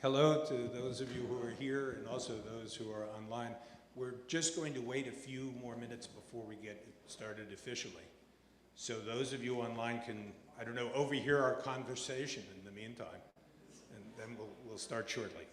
Hello to those of you who are here and also those who are online. We're just going to wait a few more minutes before we get started officially. So those of you online can, I don't know, overhear our conversation in the meantime, and then we'll start shortly.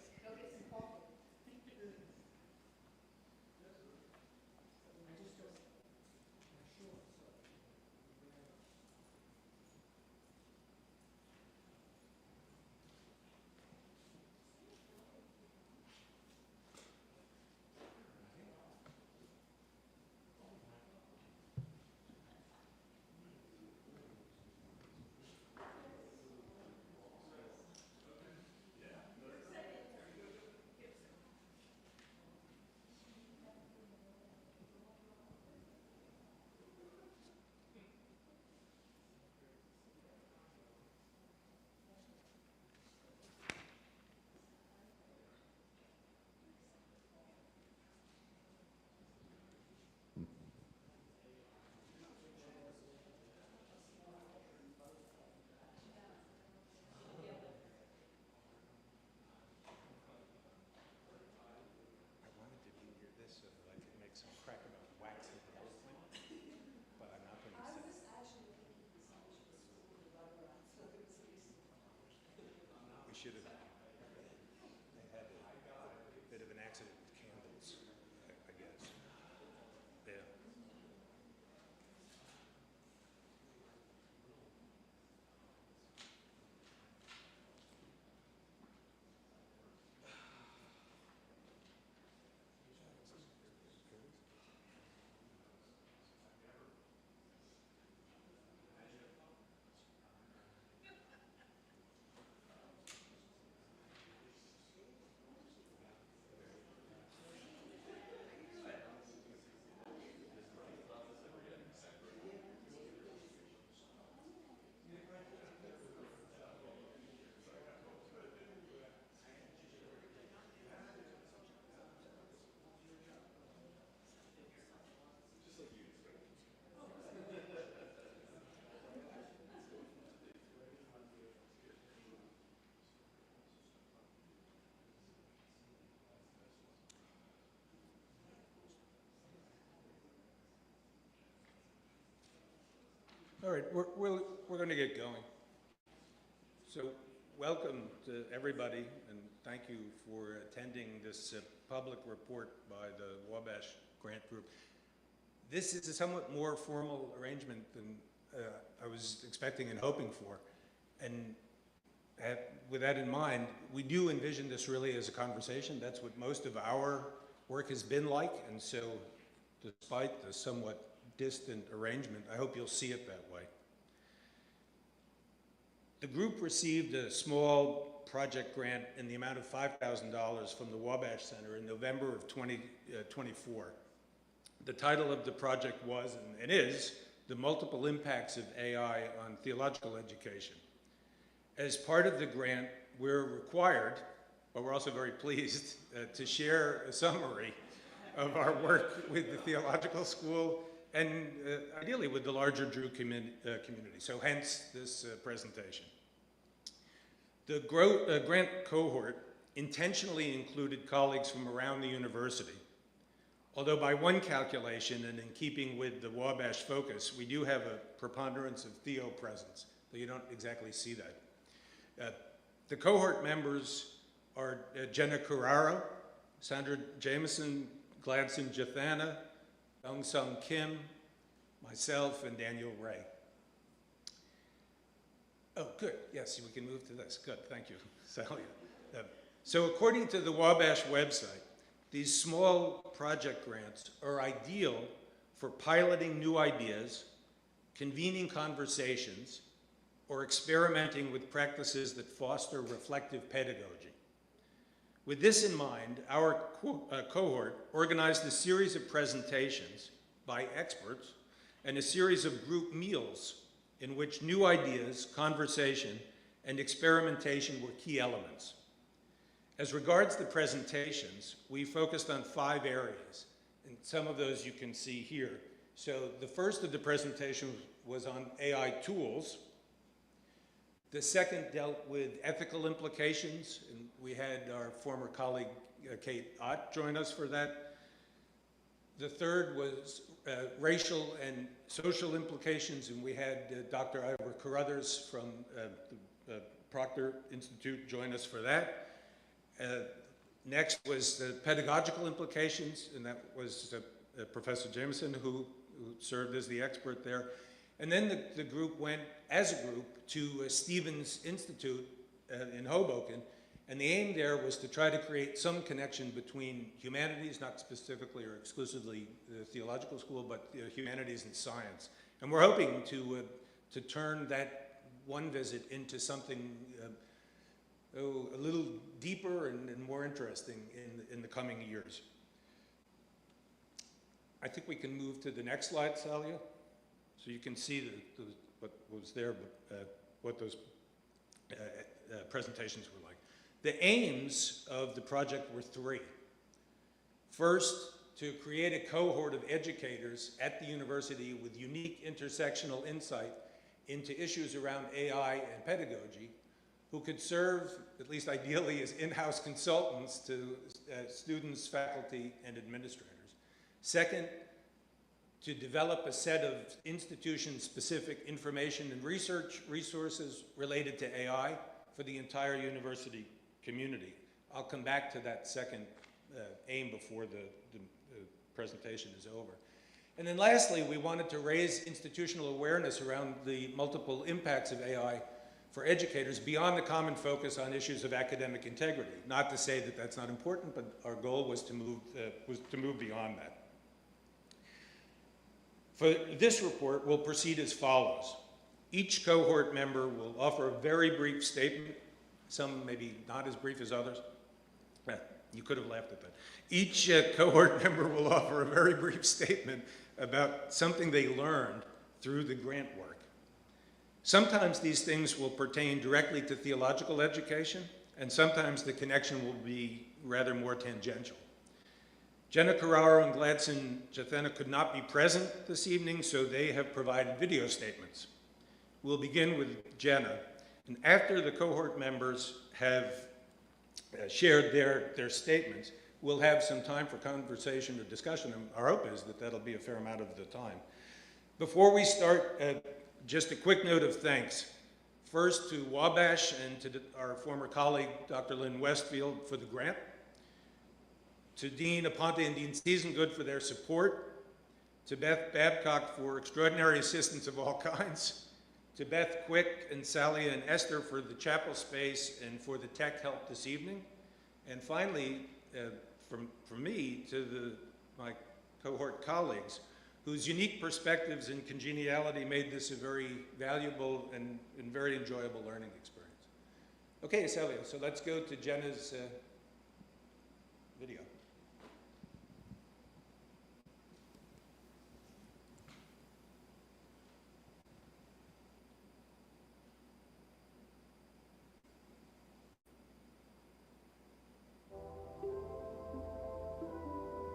I wanted to hear this so that I could make some crack about waxing the movement, but I'm not going to say it. We should have. They had a bit of an accident with candles, I guess. Yeah. All right, we're going to get going. So welcome to everybody, and thank you for attending this public report by the Wabash Grant Group. This is a somewhat more formal arrangement than I was expecting and hoping for. And with that in mind, we do envision this really as a conversation. That's what most of our work has been like, and so despite the somewhat distant arrangement, I hope you'll see it that way. The group received a small project grant in the amount of $5,000 from the Wabash Center in November of 2024. The title of the project was, and is, The Multiple Impacts of AI on Theological Education. As part of the grant, we're required, but we're also very pleased, to share a summary of our work with the theological school and ideally with the larger Drew community. So hence this presentation. The grant cohort intentionally included colleagues from around the university, although by one calculation and in keeping with the Wabash focus, we do have a preponderance of Theo presence, though you don't exactly see that. The cohort members are Jenna Carrara, Sandra Jameson, Gladson Jathana, Young Sung Kim, myself, and Daniel Ray. Oh, good. Yes, we can move to this. Good. Thank you, Sally. So according to the Wabash website, these small project grants are ideal for piloting new ideas, convening conversations, or experimenting with practices that foster reflective pedagogy. With this in mind, our cohort organized a series of presentations by experts and a series of group meals in which new ideas, conversation, and experimentation were key elements. As regards the presentations, we focused on 5 areas, and some of those you can see here. So the first of the presentations was on AI tools. The second dealt with ethical implications, and we had our former colleague Kate Ott join us for that. The third was racial and social implications, and we had Dr. Ivor Carruthers from the Proctor Institute join us for that. Next was the pedagogical implications, and that was Professor Jameson who served as the expert there. And then the group went, as a group, to Stevens Institute in Hoboken, and the aim there was to try to create some connection between humanities, not specifically or exclusively the theological school, but humanities and science. And we're hoping to turn that one visit into something a little deeper and more interesting in the coming years. I think we can move to the next slide, Salia. So you can see what was there, what those presentations were like. The aims of the project were three. First, to create a cohort of educators at the university with unique intersectional insight into issues around AI and pedagogy, who could serve, at least ideally, as in-house consultants to students, faculty, and administrators. Second, to develop a set of institution-specific information and research resources related to AI for the entire university community. I'll come back to that second aim before the presentation is over. And then lastly, we wanted to raise institutional awareness around the multiple impacts of AI for educators beyond the common focus on issues of academic integrity. Not to say that that's not important, but our goal was to move beyond that. For this report, we'll proceed as follows. Each cohort member will offer a very brief statement, some maybe not as brief as others. You could have laughed at that. Each cohort member will offer a very brief statement about something they learned through the grant work. Sometimes these things will pertain directly to theological education, and sometimes the connection will be rather more tangential. Jenna Carraro and Gladson Jathena could not be present this evening, so they have provided video statements. We'll begin with Jenna, and after the cohort members have shared their statements, we'll have some time for conversation or discussion, and our hope is that that'll be a fair amount of the time. Before we start, just a quick note of thanks. First to Wabash and to our former colleague, Dr. Lynn Westfield, for the grant. To Dean Aponte and Dean Seasongood for their support. To Beth Babcock for extraordinary assistance of all kinds. To Beth Quick and Sally and Esther for the chapel space and for the tech help this evening. And finally, from me to my cohort colleagues, whose unique perspectives and congeniality made this a very valuable and very enjoyable learning experience. Okay, Sally, so let's go to Jenna's video.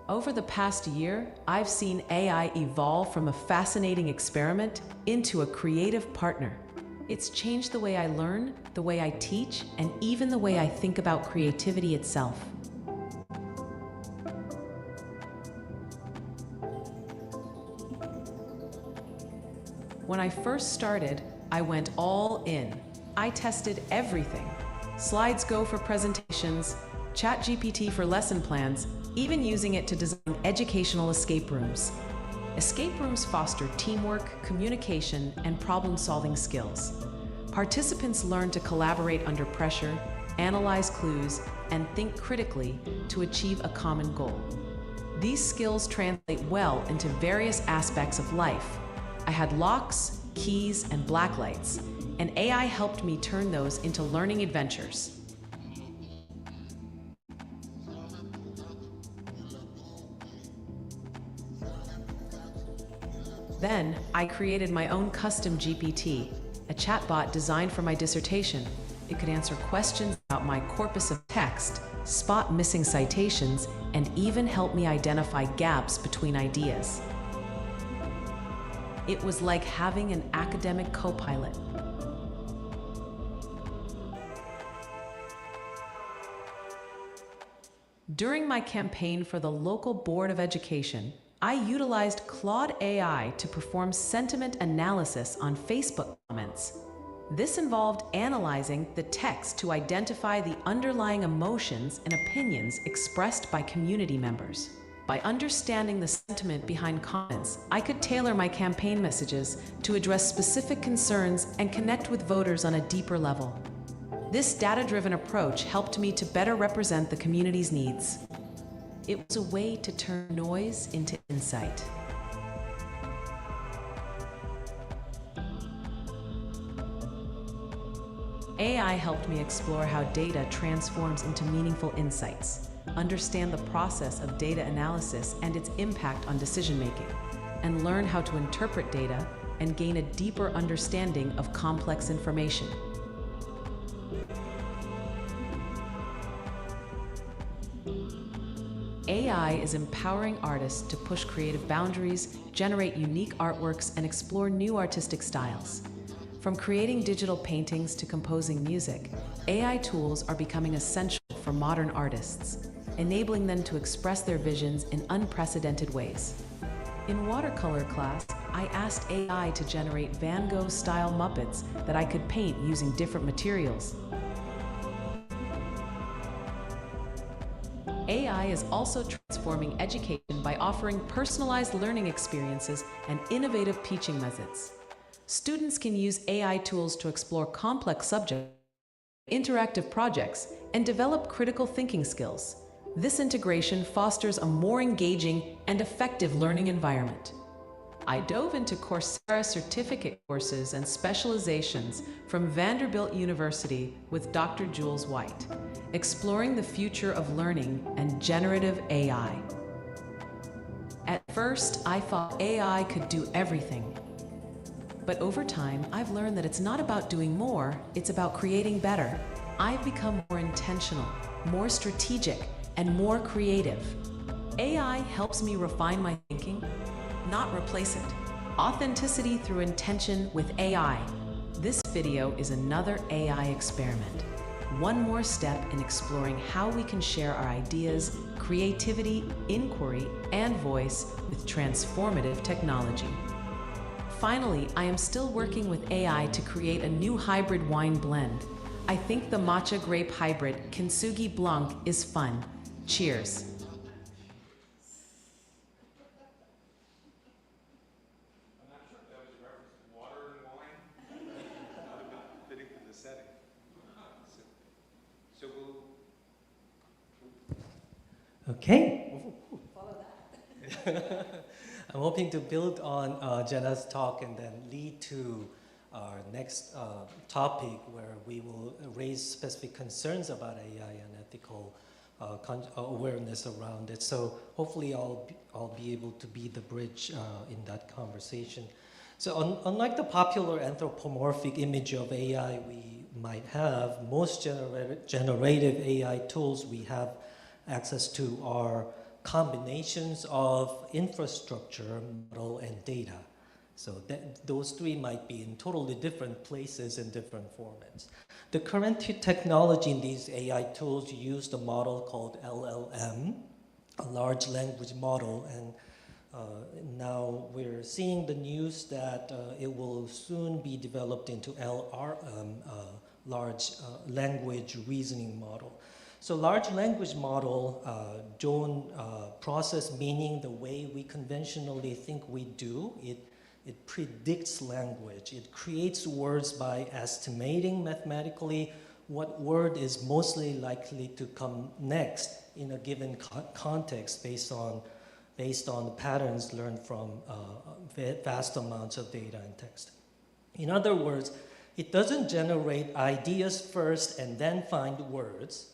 Over the past year, I've seen AI evolve from a fascinating experiment into a creative partner. It's changed the way I learn, the way I teach, and even the way I think about creativity itself. When I first started, I went all in. I tested everything. SlidesGo for presentations, ChatGPT for lesson plans, even using it to design educational escape rooms. Escape rooms foster teamwork, communication, and problem-solving skills. Participants learn to collaborate under pressure, analyze clues, and think critically to achieve a common goal. These skills translate well into various aspects of life. I had locks, keys, and blacklights, and AI helped me turn those into learning adventures. Then, I created my own custom GPT, a chatbot designed for my dissertation. It could answer questions about my corpus of text, spot missing citations, and even help me identify gaps between ideas. It was like having an academic co-pilot. During my campaign for the local Board of Education, I utilized Claude AI to perform sentiment analysis on Facebook comments. This involved analyzing the text to identify the underlying emotions and opinions expressed by community members. By understanding the sentiment behind comments, I could tailor my campaign messages to address specific concerns and connect with voters on a deeper level. This data-driven approach helped me to better represent the community's needs. It was a way to turn noise into insight. AI helped me explore how data transforms into meaningful insights, understand the process of data analysis and its impact on decision-making, and learn how to interpret data and gain a deeper understanding of complex information. AI is empowering artists to push creative boundaries, generate unique artworks, and explore new artistic styles. From creating digital paintings to composing music, AI tools are becoming essential for modern artists, enabling them to express their visions in unprecedented ways. In watercolor class, I asked AI to generate Van Gogh-style Muppets that I could paint using different materials. AI is also transforming education by offering personalized learning experiences and innovative teaching methods. Students can use AI tools to explore complex subjects, interactive projects, and develop critical thinking skills. This integration fosters a more engaging and effective learning environment. I dove into Coursera certificate courses and specializations from Vanderbilt University with Dr. Jules White, exploring the future of learning and generative AI. At first, I thought AI could do everything. But over time, I've learned that it's not about doing more, it's about creating better. I've become more intentional, more strategic, and more creative. AI helps me refine my thinking, not replace it. Authenticity through intention with AI. This video is another AI experiment. One more step in exploring how we can share our ideas, creativity, inquiry, and voice with transformative technology. Finally, I am still working with AI to create a new hybrid wine blend. I think the matcha grape hybrid Kintsugi Blanc is fun. Cheers. I'm not sure if that was a reference to water and wine. That would have been fitting for the setting. So we'll... Okay. Follow that. I'm hoping to build on Jenna's talk and then lead to our next topic where we will raise specific concerns about AI and ethical awareness around it. So hopefully I'll be able to be the bridge in that conversation. So unlike the popular anthropomorphic image of AI we might have, most generative AI tools we have access to are combinations of infrastructure, model, and data. So those three might be in totally different places in different formats. The current technology in these AI tools use a model called LLM, a large language model, and now we're seeing the news that it will soon be developed into LRM, large language reasoning model. So large language model don't process meaning the way we conventionally think we do. It predicts language. It creates words by estimating mathematically what word is mostly likely to come next in a given context based on the patterns learned from vast amounts of data and text. In other words, it doesn't generate ideas first and then find words,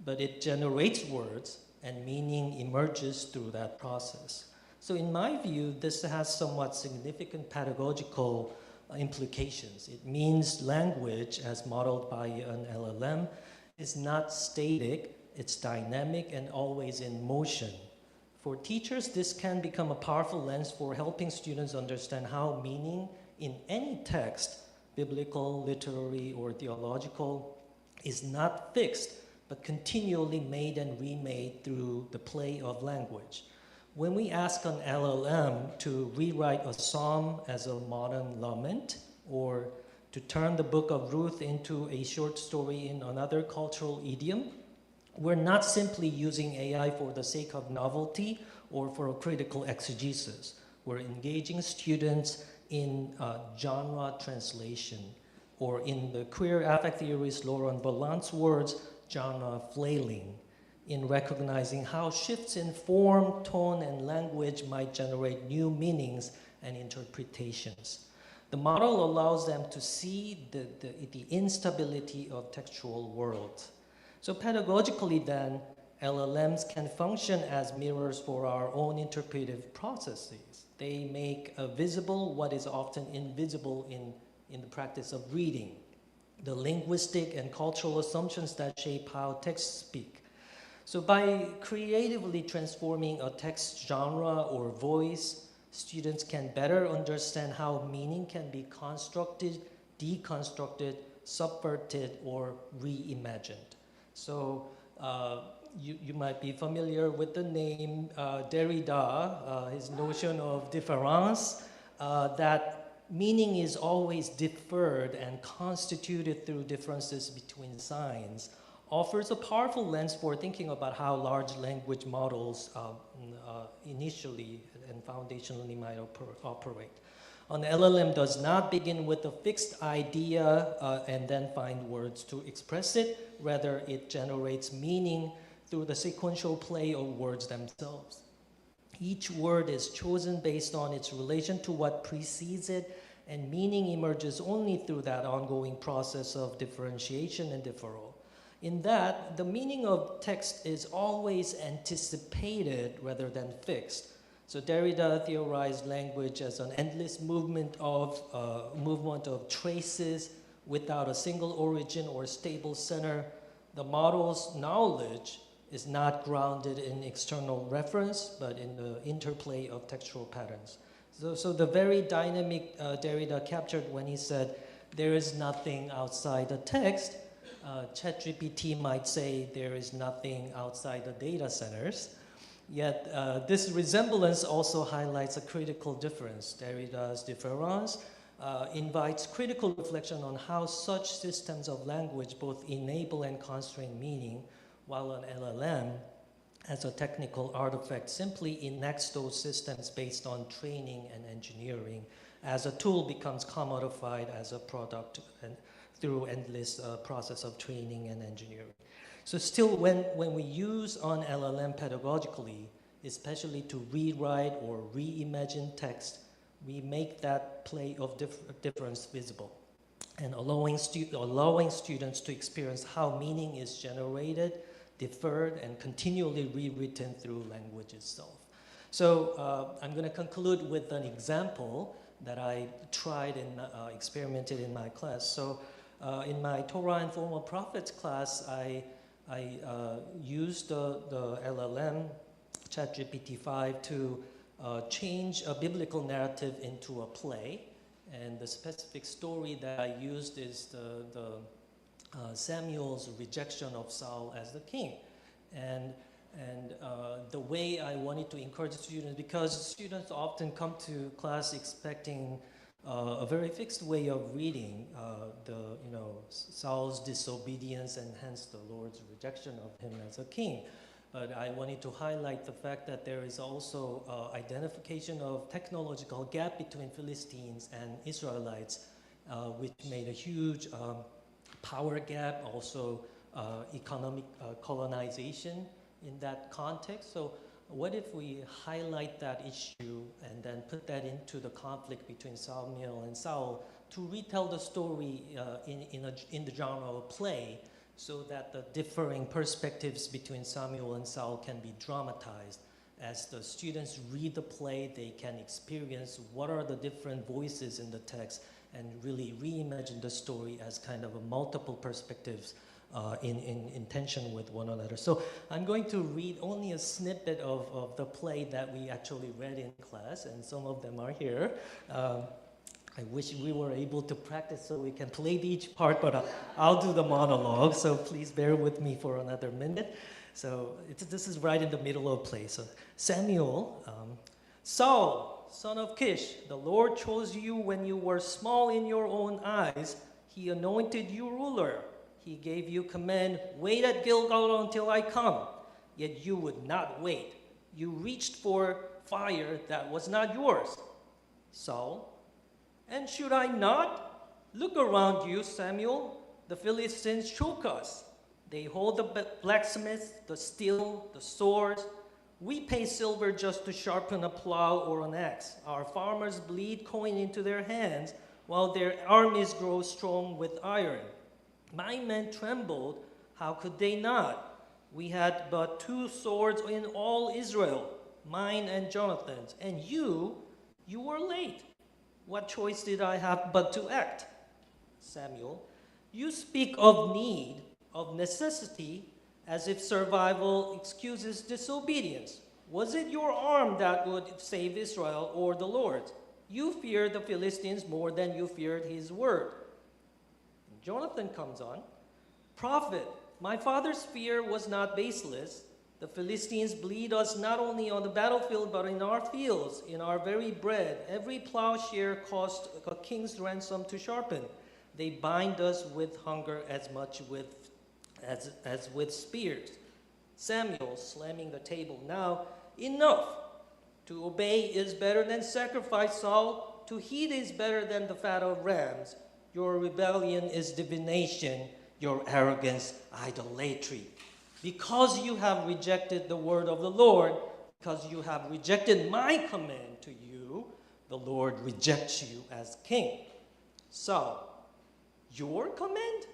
but it generates words and meaning emerges through that process. So in my view, this has somewhat significant pedagogical implications. It means language, as modeled by an LLM, is not static, it's dynamic and always in motion. For teachers, this can become a powerful lens for helping students understand how meaning in any text, biblical, literary, or theological, is not fixed, but continually made and remade through the play of language. When we ask an LLM to rewrite a psalm as a modern lament, or to turn the book of Ruth into a short story in another cultural idiom, we're not simply using AI for the sake of novelty or for a critical exegesis. We're engaging students in genre translation, or in the queer affect theorist Laurent Ballant's words, genre flailing, in recognizing how shifts in form, tone, and language might generate new meanings and interpretations. The model allows them to see the instability of textual worlds. So pedagogically then, LLMs can function as mirrors for our own interpretive processes. They make visible what is often invisible in the practice of reading, the linguistic and cultural assumptions that shape how texts speak. So by creatively transforming a text genre or voice, students can better understand how meaning can be constructed, deconstructed, subverted, or reimagined. So you might be familiar with the name Derrida, his notion of différance, that meaning is always deferred and constituted through differences between signs, offers a powerful lens for thinking about how large language models initially and foundationally might operate. An LLM does not begin with a fixed idea and then find words to express it. Rather, it generates meaning through the sequential play of words themselves. Each word is chosen based on its relation to what precedes it, and meaning emerges only through that ongoing process of differentiation and deferral. In that, the meaning of text is always anticipated rather than fixed. So Derrida theorized language as an endless movement of traces without a single origin or stable center. The model's knowledge is not grounded in external reference, but in the interplay of textual patterns. So the very dynamic Derrida captured when he said, there is nothing outside the text. ChatGPT might say there is nothing outside the data centers. Yet this resemblance also highlights a critical difference. Derrida's différance invites critical reflection on how such systems of language both enable and constrain meaning, while an LLM, as a technical artifact, simply enacts those systems based on training and engineering, as a tool becomes commodified as a product and through endless process of training and engineering. So still, when we use an LLM pedagogically, especially to rewrite or reimagine text, we make that play of difference visible, and allowing students to experience how meaning is generated, deferred, and continually rewritten through language itself. So I'm going to conclude with an example that I tried and experimented in my class. So in my Torah and Formal Prophets class, I used the LLM, ChatGPT-5, to change a biblical narrative into a play. And the specific story that I used is the Samuel's rejection of Saul as the king. And the way I wanted to encourage students, because students often come to class expecting a very fixed way of reading Saul's disobedience and hence the Lord's rejection of him as a king. But I wanted to highlight the fact that there is also identification of technological gap between Philistines and Israelites, which made a huge power gap, also economic colonization in that context. So what if we highlight that issue and then put that into the conflict between Samuel and Saul to retell the story in the genre of play, so that the differing perspectives between Samuel and Saul can be dramatized. As the students read the play, they can experience what are the different voices in the text and really reimagine the story as kind of a multiple perspectives in tension with one another. So I'm going to read only a snippet of the play that we actually read in class, and some of them are here. I wish we were able to practice so we can play each part, but I'll do the monologue, so please bear with me for another minute. So this is right in the middle of play. So Samuel, Saul, son of Kish, the Lord chose you when you were small in your own eyes. He anointed you ruler. He gave you command, wait at Gilgal until I come. Yet you would not wait. You reached for fire that was not yours. Saul, and should I not? Look around you, Samuel. The Philistines choke us. They hold the blacksmiths, the steel, the swords. We pay silver just to sharpen a plow or an axe. Our farmers bleed coin into their hands, while their armies grow strong with iron. My men trembled. How could they not? We had but 2 swords in all Israel, mine and Jonathan's. And you were late. What choice did I have but to act? Samuel, you speak of need, of necessity, as if survival excuses disobedience. Was it your arm that would save Israel or the Lord? You feared the Philistines more than you feared his word. Jonathan comes on. Prophet, my father's fear was not baseless. The Philistines bleed us not only on the battlefield, but in our fields, in our very bread. Every plowshare cost a king's ransom to sharpen. They bind us with hunger as much as with spears. Samuel, slamming the table, now enough. To obey is better than sacrifice, Saul. To heed is better than the fat of rams. Your rebellion is divination, your arrogance, idolatry. Because you have rejected the word of the Lord, because you have rejected my command to you, the Lord rejects you as king. So, your command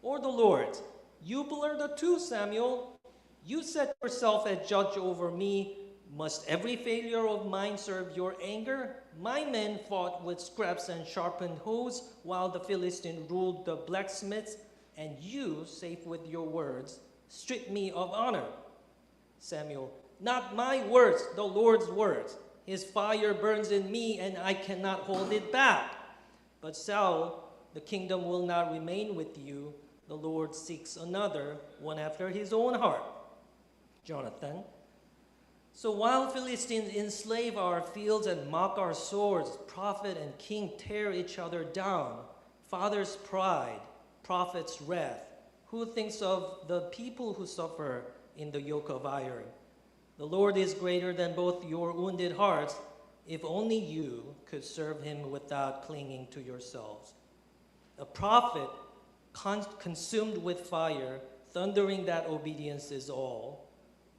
or the Lord's? You blur the two, Samuel. You set yourself as judge over me. Must every failure of mine serve your anger? My men fought with scraps and sharpened hoes, while the Philistine ruled the blacksmiths, and you, safe with your words, stripped me of honor. Samuel, not my words, the Lord's words. His fire burns in me, and I cannot hold it back. But Saul, the kingdom will not remain with you. The Lord seeks another, one after his own heart. Jonathan, so while Philistines enslave our fields and mock our swords, prophet and king tear each other down. Father's pride, prophet's wrath. Who thinks of the people who suffer in the yoke of iron? The Lord is greater than both your wounded hearts. If only you could serve him without clinging to yourselves. A prophet consumed with fire, thundering that obedience is all.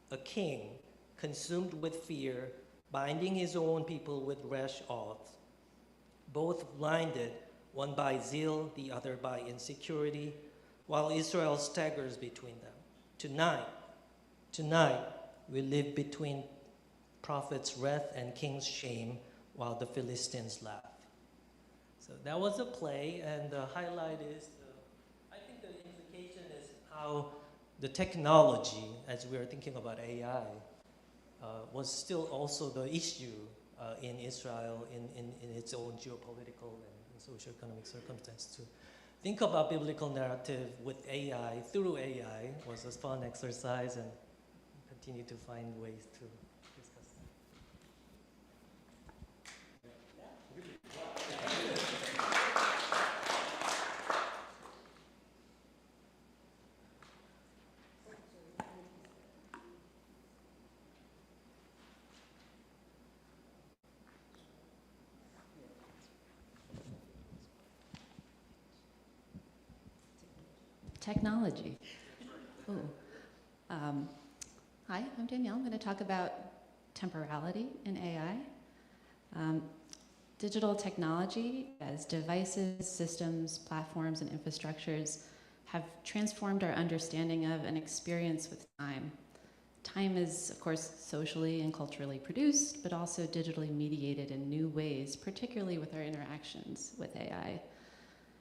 A king consumed with fear, binding his own people with rash oaths. Both blinded, one by zeal, the other by insecurity, while Israel staggers between them. Tonight, we live between prophet's wrath and king's shame, while the Philistines laugh. So that was a play, and the highlight is, I think the implication is how the technology, as we are thinking about AI, was still also the issue in Israel in its own geopolitical and socioeconomic circumstance. To think about biblical narrative with AI, through AI, was a fun exercise, and continue to find ways to discuss that. Technology. Hi, I'm Danielle. I'm going to talk about temporality in AI. Digital technology, as devices, systems, platforms, and infrastructures, have transformed our understanding of and experience with time. Time is, of course, socially and culturally produced, but also digitally mediated in new ways, particularly with our interactions with AI.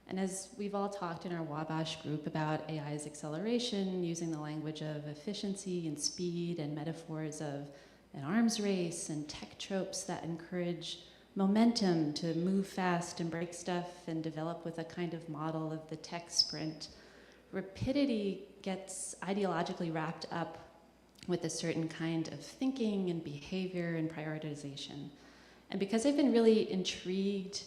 And as we've all talked in our Wabash group about AI's acceleration, using the language of efficiency and speed and metaphors of an arms race and tech tropes that encourage momentum to move fast and break stuff and develop with a kind of model of the tech sprint, rapidity gets ideologically wrapped up with a certain kind of thinking and behavior and prioritization. And because I've been really intrigued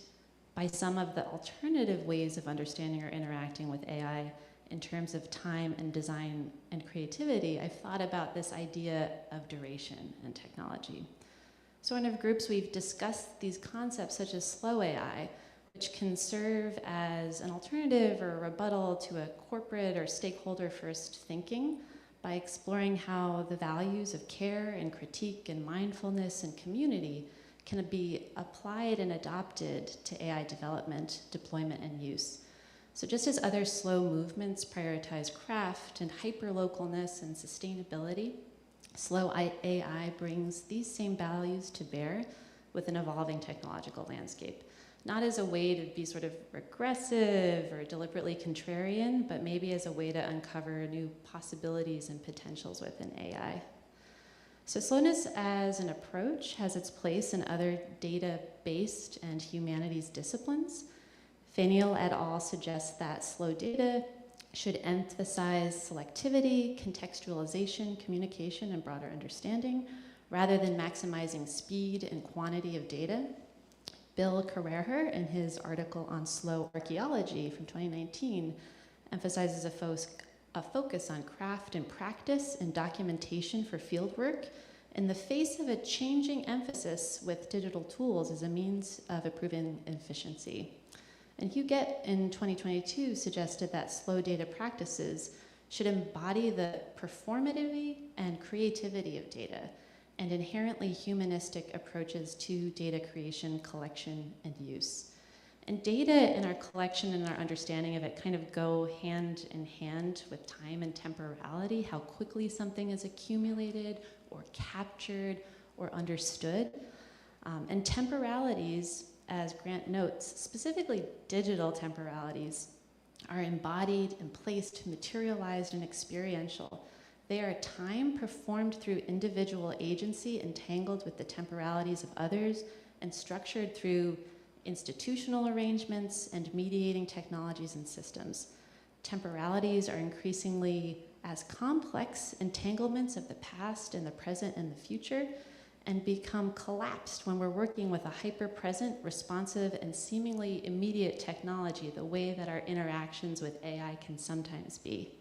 by some of the alternative ways of understanding or interacting with AI in terms of time and design and creativity, I've thought about this idea of duration in technology. So in our groups, we've discussed these concepts such as slow AI, which can serve as an alternative or a rebuttal to a corporate or stakeholder-first thinking by exploring how the values of care and critique and mindfulness and community can be applied and adopted to AI development, deployment, and use. So just as other slow movements prioritize craft and hyperlocalness and sustainability, slow AI brings these same values to bear with an evolving technological landscape. Not as a way to be sort of regressive or deliberately contrarian, but maybe as a way to uncover new possibilities and potentials within AI. So slowness as an approach has its place in other data-based and humanities disciplines. Faniel et al. Suggests that slow data should emphasize selectivity, contextualization, communication, and broader understanding, rather than maximizing speed and quantity of data. Bill Carreher, in his article on slow archaeology from 2019, emphasizes a focus on craft and practice and documentation for fieldwork in the face of a changing emphasis with digital tools as a means of improving efficiency. And Huguet in 2022 suggested that slow data practices should embody the performativity and creativity of data and inherently humanistic approaches to data creation, collection, and use. And data in our collection and our understanding of it kind of go hand in hand with time and temporality, how quickly something is accumulated or captured or understood. And temporalities, as Grant notes, specifically digital temporalities, are embodied and placed, materialized, and experiential. They are time performed through individual agency entangled with the temporalities of others and structured through institutional arrangements and mediating technologies and systems. Temporalities are increasingly as complex entanglements of the past and the present and the future, and become collapsed when we're working with a hyper-present, responsive, and seemingly immediate technology, the way that our interactions with AI can sometimes be.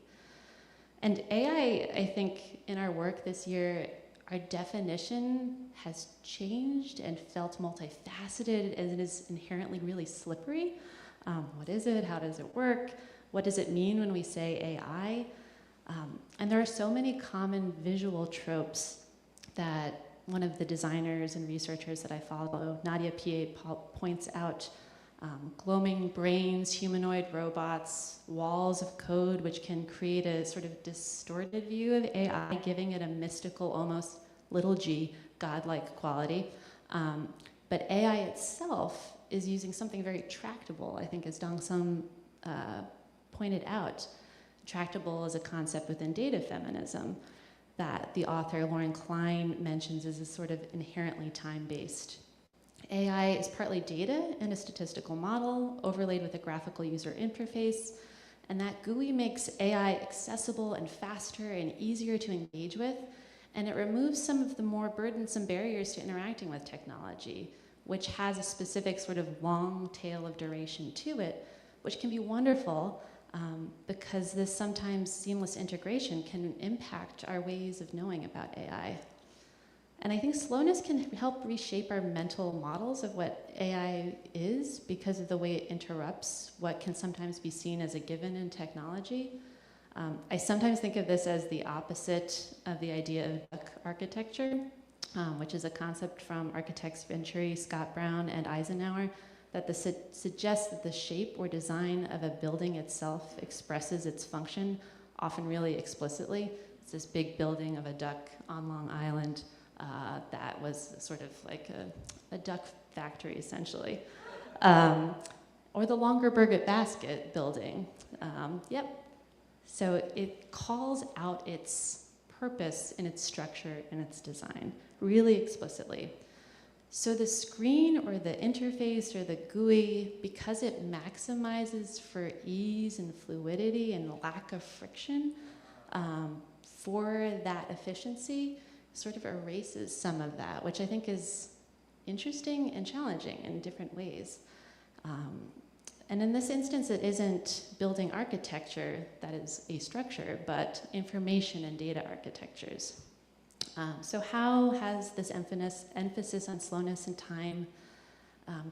And AI, I think, in our work this year, our definition has changed and felt multifaceted, and it is inherently really slippery. What is it? How does it work? What does it mean when we say AI? And there are so many common visual tropes that one of the designers and researchers that I follow, Nadia Piet, points out. Gloaming brains, humanoid robots, walls of code, which can create a sort of distorted view of AI, giving it a mystical, almost little g, godlike quality. But AI itself is using something very tractable, I think, as Dong-Sum pointed out. Tractable is a concept within data feminism that the author Lauren Klein mentions as a sort of inherently time-based. AI is partly data and a statistical model overlaid with a graphical user interface, and that GUI makes AI accessible and faster and easier to engage with, and it removes some of the more burdensome barriers to interacting with technology, which has a specific sort of long tail of duration to it, which can be wonderful because this sometimes seamless integration can impact our ways of knowing about AI. And I think slowness can help reshape our mental models of what AI is because of the way it interrupts what can sometimes be seen as a given in technology. I sometimes think of this as the opposite of the idea of duck architecture, which is a concept from architects Venturi, Scott Brown, and Eisenhower that suggests that the shape or design of a building itself expresses its function, often really explicitly. It's this big building of a duck on Long Island that was sort of like a duck factory, essentially. Or the Longer Burgett Basket building. Yep. So it calls out its purpose in its structure and its design, really explicitly. So the screen or the interface or the GUI, because it maximizes for ease and fluidity and lack of friction, for that efficiency, sort of erases some of that, which I think is interesting and challenging in different ways. And in this instance, it isn't building architecture that is a structure, but information and data architectures. So how has this emphasis on slowness and time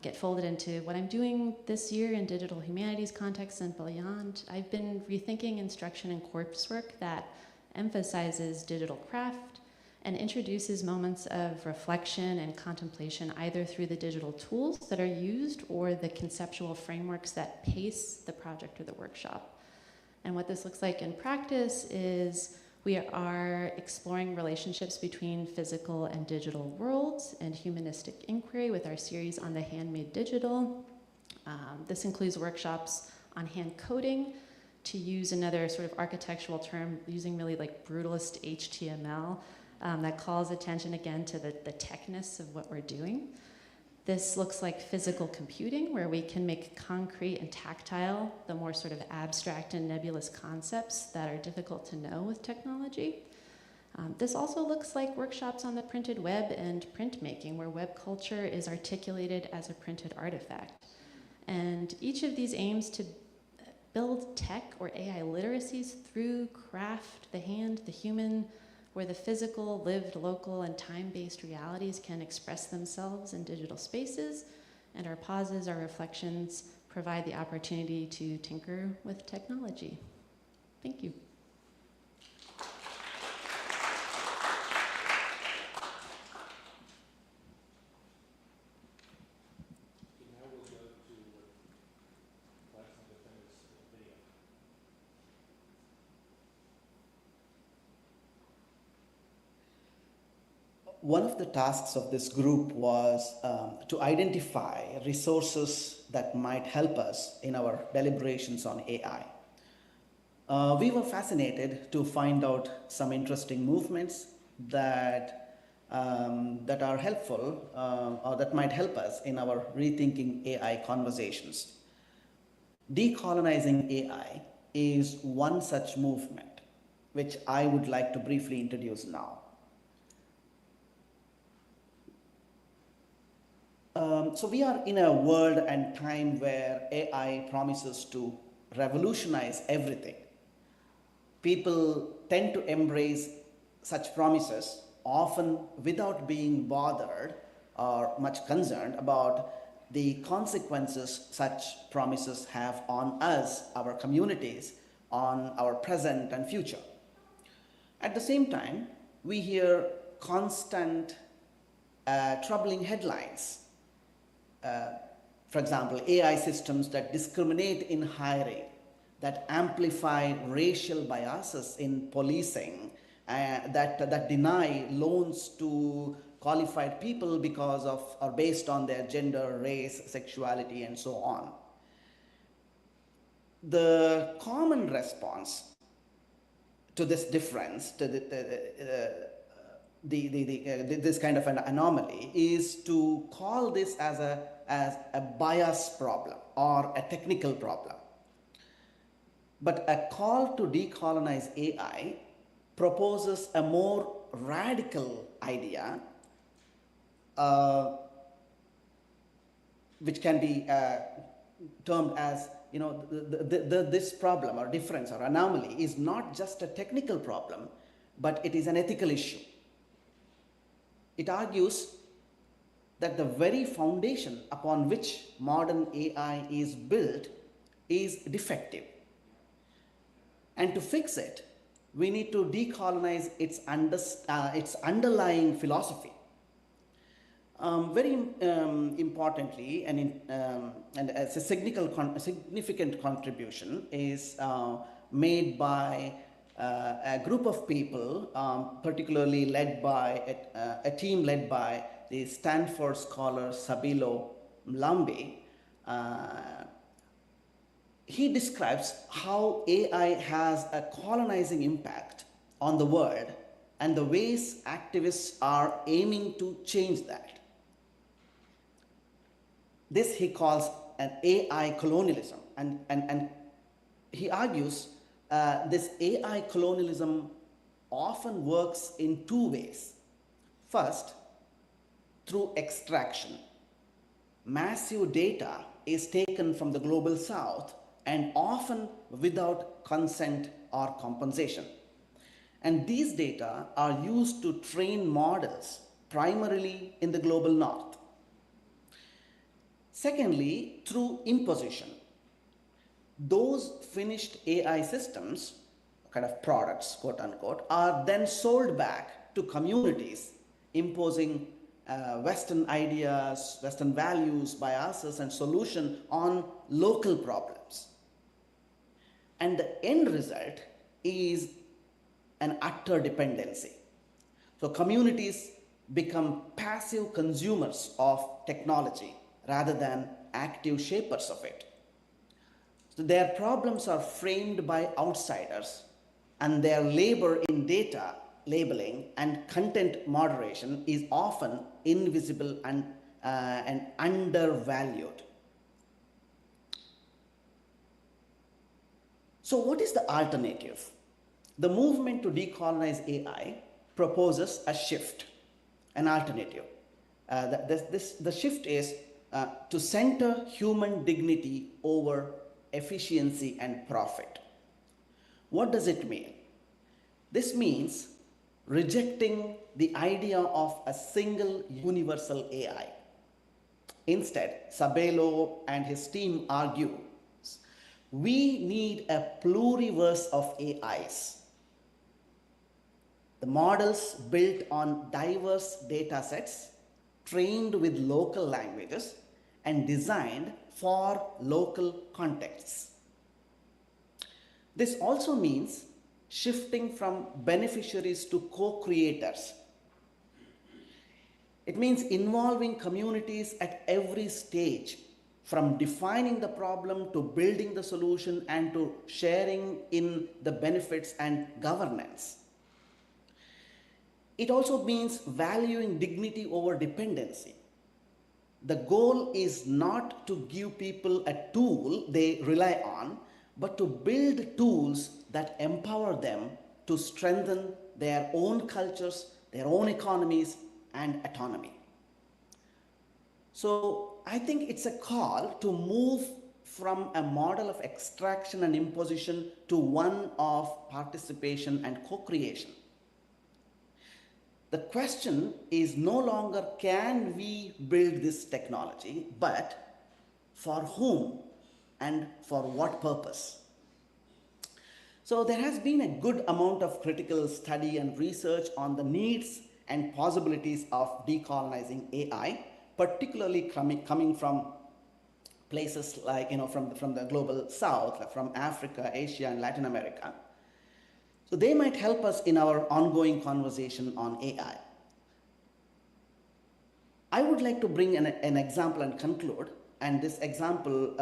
get folded into what I'm doing this year in digital humanities contexts and beyond? I've been rethinking instruction and coursework that emphasizes digital craft and introduces moments of reflection and contemplation either through the digital tools that are used or the conceptual frameworks that pace the project or the workshop. And what this looks like in practice is we are exploring relationships between physical and digital worlds and humanistic inquiry with our series on the handmade digital. This includes workshops on hand coding, to use another sort of architectural term, using really like brutalist HTML, that calls attention again to the techness of what we're doing. This looks like physical computing, where we can make concrete and tactile the more sort of abstract and nebulous concepts that are difficult to know with technology. This also looks like workshops on the printed web and printmaking, where web culture is articulated as a printed artifact. And each of these aims to build tech or AI literacies through craft, the hand, the human, where the physical, lived, local, and time-based realities can express themselves in digital spaces, and our pauses, our reflections, provide the opportunity to tinker with technology. Thank you. One of the tasks of this group was to identify resources that might help us in our deliberations on AI. We were fascinated to find out some interesting movements that are helpful or that might help us in our rethinking AI conversations. Decolonizing AI is one such movement, which I would like to briefly introduce now. So we are in a world and time where AI promises to revolutionize everything. People tend to embrace such promises, often without being bothered or much concerned about the consequences such promises have on us, our communities, on our present and future. At the same time, we hear constant troubling headlines. For example, AI systems that discriminate in hiring, that amplify racial biases in policing, that deny loans to qualified people because of or based on their gender, race, sexuality, and so on. The common response to this difference, to this kind of an anomaly, is to call this as a bias problem or a technical problem. But a call to decolonize AI proposes a more radical idea, which can be termed as, this problem or difference or anomaly is not just a technical problem, but it is an ethical issue. It argues that the very foundation upon which modern AI is built is defective. And to fix it, we need to decolonize its underlying philosophy. Very importantly, and as a significant contribution is made by a group of people, particularly led by a team led by the Stanford scholar Sabilo Mlambi. He describes how AI has a colonizing impact on the world and the ways activists are aiming to change that. This he calls an AI colonialism. And he argues this AI colonialism often works in two ways. First, through extraction. Massive data is taken from the global south and often without consent or compensation. And these data are used to train models primarily in the global north. Secondly, through imposition. Those finished AI systems, kind of products, quote unquote, are then sold back to communities, imposing Western ideas, Western values, biases, and solution on local problems. And the end result is an utter dependency. So communities become passive consumers of technology rather than active shapers of it. So their problems are framed by outsiders, and their labor in data labeling and content moderation is often invisible and undervalued. So what is the alternative? The movement to decolonize AI proposes a shift, an alternative. The shift is to center human dignity over efficiency and profit. What does it mean? This means rejecting the idea of a single universal AI. Instead, Sabelo and his team argue we need a pluriverse of AIs. The models built on diverse data sets, trained with local languages, and designed for local contexts. This also means shifting from beneficiaries to co-creators. It means involving communities at every stage, from defining the problem to building the solution and to sharing in the benefits and governance. It also means valuing dignity over dependency. The goal is not to give people a tool they rely on, but to build tools that empower them to strengthen their own cultures, their own economies, and autonomy. So I think it's a call to move from a model of extraction and imposition to one of participation and co-creation. The question is no longer can we build this technology, but for whom and for what purpose? So there has been a good amount of critical study and research on the needs and possibilities of decolonizing AI, particularly coming from places like, from the global south, from Africa, Asia, and Latin America. So they might help us in our ongoing conversation on AI. I would like to bring an example and conclude, and this example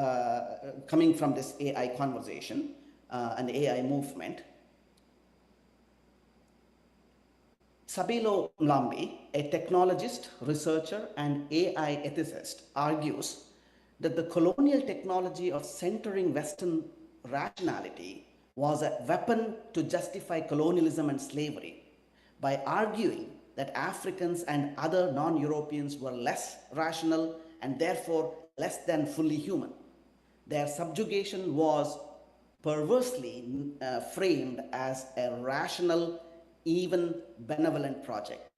coming from this AI conversation and AI movement. Sabelo Mlambi, a technologist, researcher, and AI ethicist, argues that the colonial technology of centering Western rationality was a weapon to justify colonialism and slavery by arguing that Africans and other non-Europeans were less rational and therefore less than fully human. Their subjugation was perversely framed as a rational, even benevolent project.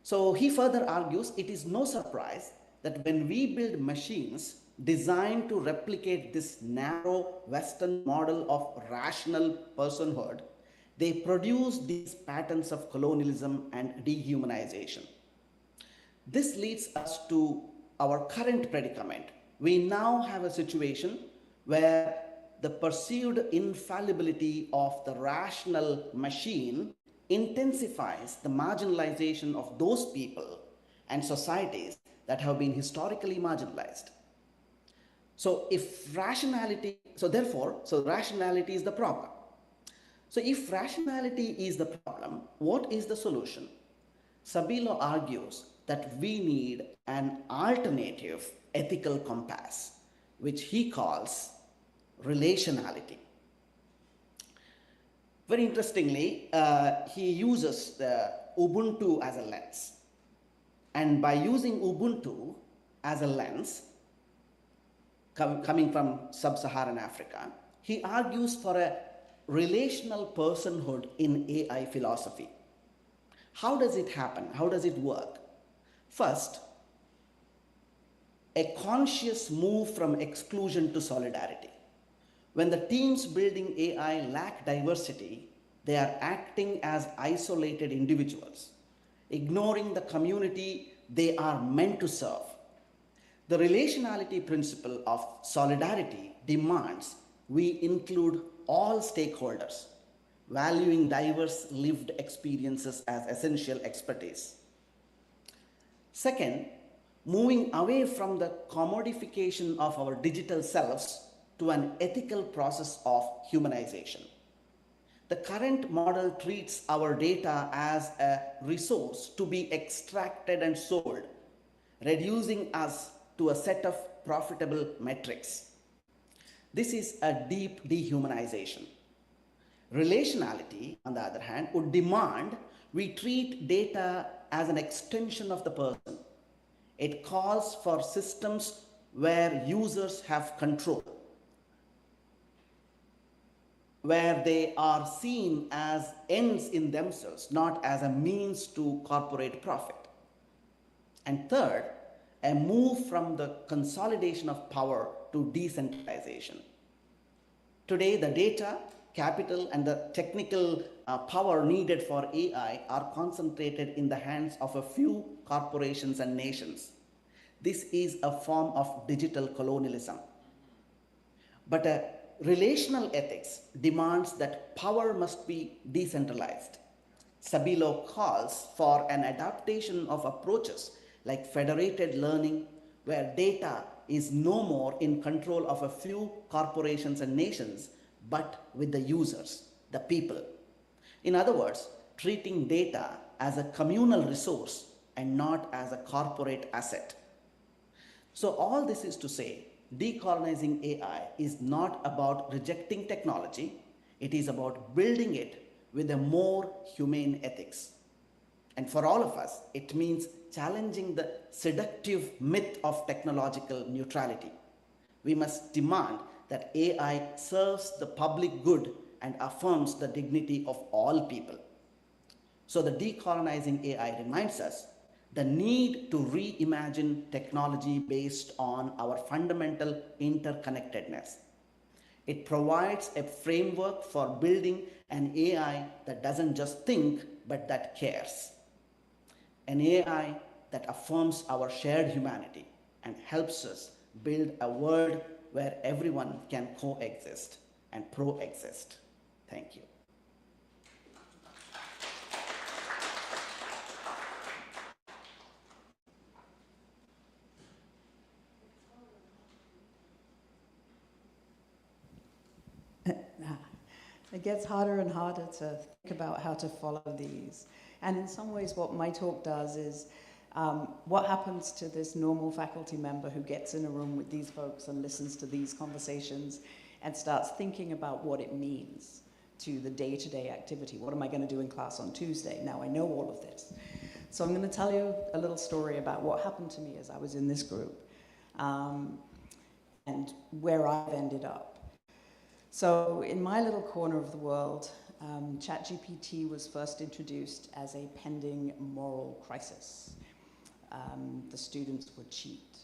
So he further argues it is no surprise that when we build machines designed to replicate this narrow Western model of rational personhood, they produce these patterns of colonialism and dehumanization. This leads us to our current predicament. We now have a situation where the perceived infallibility of the rational machine intensifies the marginalization of those people and societies that have been historically marginalized. So rationality is the problem. So if rationality is the problem, what is the solution? Sabelo argues that we need an alternative ethical compass, which he calls relationality. Very interestingly, he uses the Ubuntu as a lens. And by using Ubuntu as a lens, coming from sub-Saharan Africa, he argues for a relational personhood in AI philosophy. How does it happen? How does it work? First, a conscious move from exclusion to solidarity. When the teams building AI lack diversity, they are acting as isolated individuals, ignoring the community they are meant to serve. The relationality principle of solidarity demands we include all stakeholders, valuing diverse lived experiences as essential expertise. Second, moving away from the commodification of our digital selves to an ethical process of humanization. The current model treats our data as a resource to be extracted and sold, reducing us to a set of profitable metrics. This is a deep dehumanization. Relationality, on the other hand, would demand we treat data as an extension of the person. It calls for systems where users have control, where they are seen as ends in themselves, not as a means to corporate profit. And third, a move from the consolidation of power to decentralization. Today, the data, capital, and the technical power needed for AI are concentrated in the hands of a few corporations and nations. This is a form of digital colonialism. But a relational ethics demands that power must be decentralized. Sabilo calls for an adaptation of approaches like federated learning, where data is no more in control of a few corporations and nations, but with the users, the people. In other words, treating data as a communal resource and not as a corporate asset. So all this is to say, decolonizing AI is not about rejecting technology, it is about building it with a more humane ethics. And for all of us, it means challenging the seductive myth of technological neutrality. We must demand that AI serves the public good and affirms the dignity of all people. So the decolonizing AI reminds us the need to reimagine technology based on our fundamental interconnectedness. It provides a framework for building an AI that doesn't just think, but that cares. An AI that affirms our shared humanity and helps us build a world where everyone can coexist and proexist. Thank you. It gets harder and harder to think about how to follow these. And in some ways, what my talk does is what happens to this normal faculty member who gets in a room with these folks and listens to these conversations and starts thinking about what it means to the day-to-day activity. What am I going to do in class on Tuesday? Now I know all of this. So I'm going to tell you a little story about what happened to me as I was in this group and where I've ended up. So in my little corner of the world, ChatGPT was first introduced as a pending moral crisis. The students would cheat,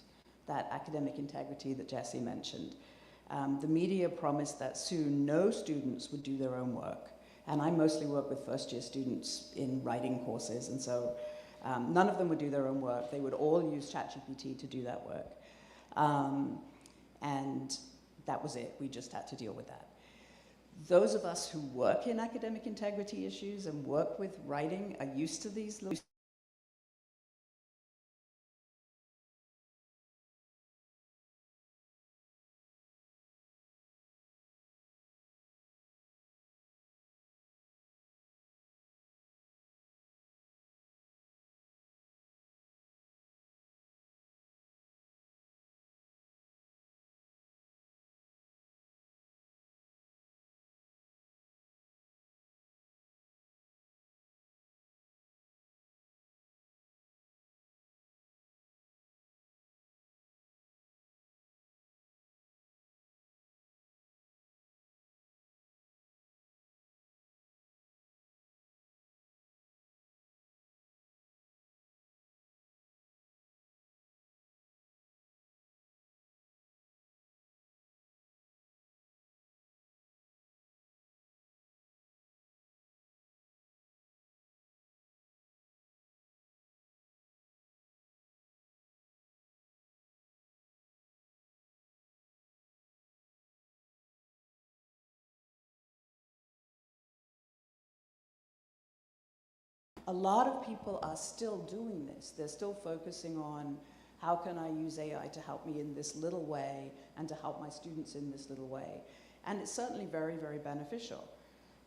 that academic integrity that Jesse mentioned. The media promised that soon no students would do their own work. And I mostly work with first-year students in writing courses, and so none of them would do their own work. They would all use ChatGPT to do that work. And that was it. We just had to deal with that. Those of us who work in academic integrity issues and work with writing are used to these A lot of people are still doing this. They're still focusing on how can I use AI to help me in this little way and to help my students in this little way. And it's certainly very, very beneficial.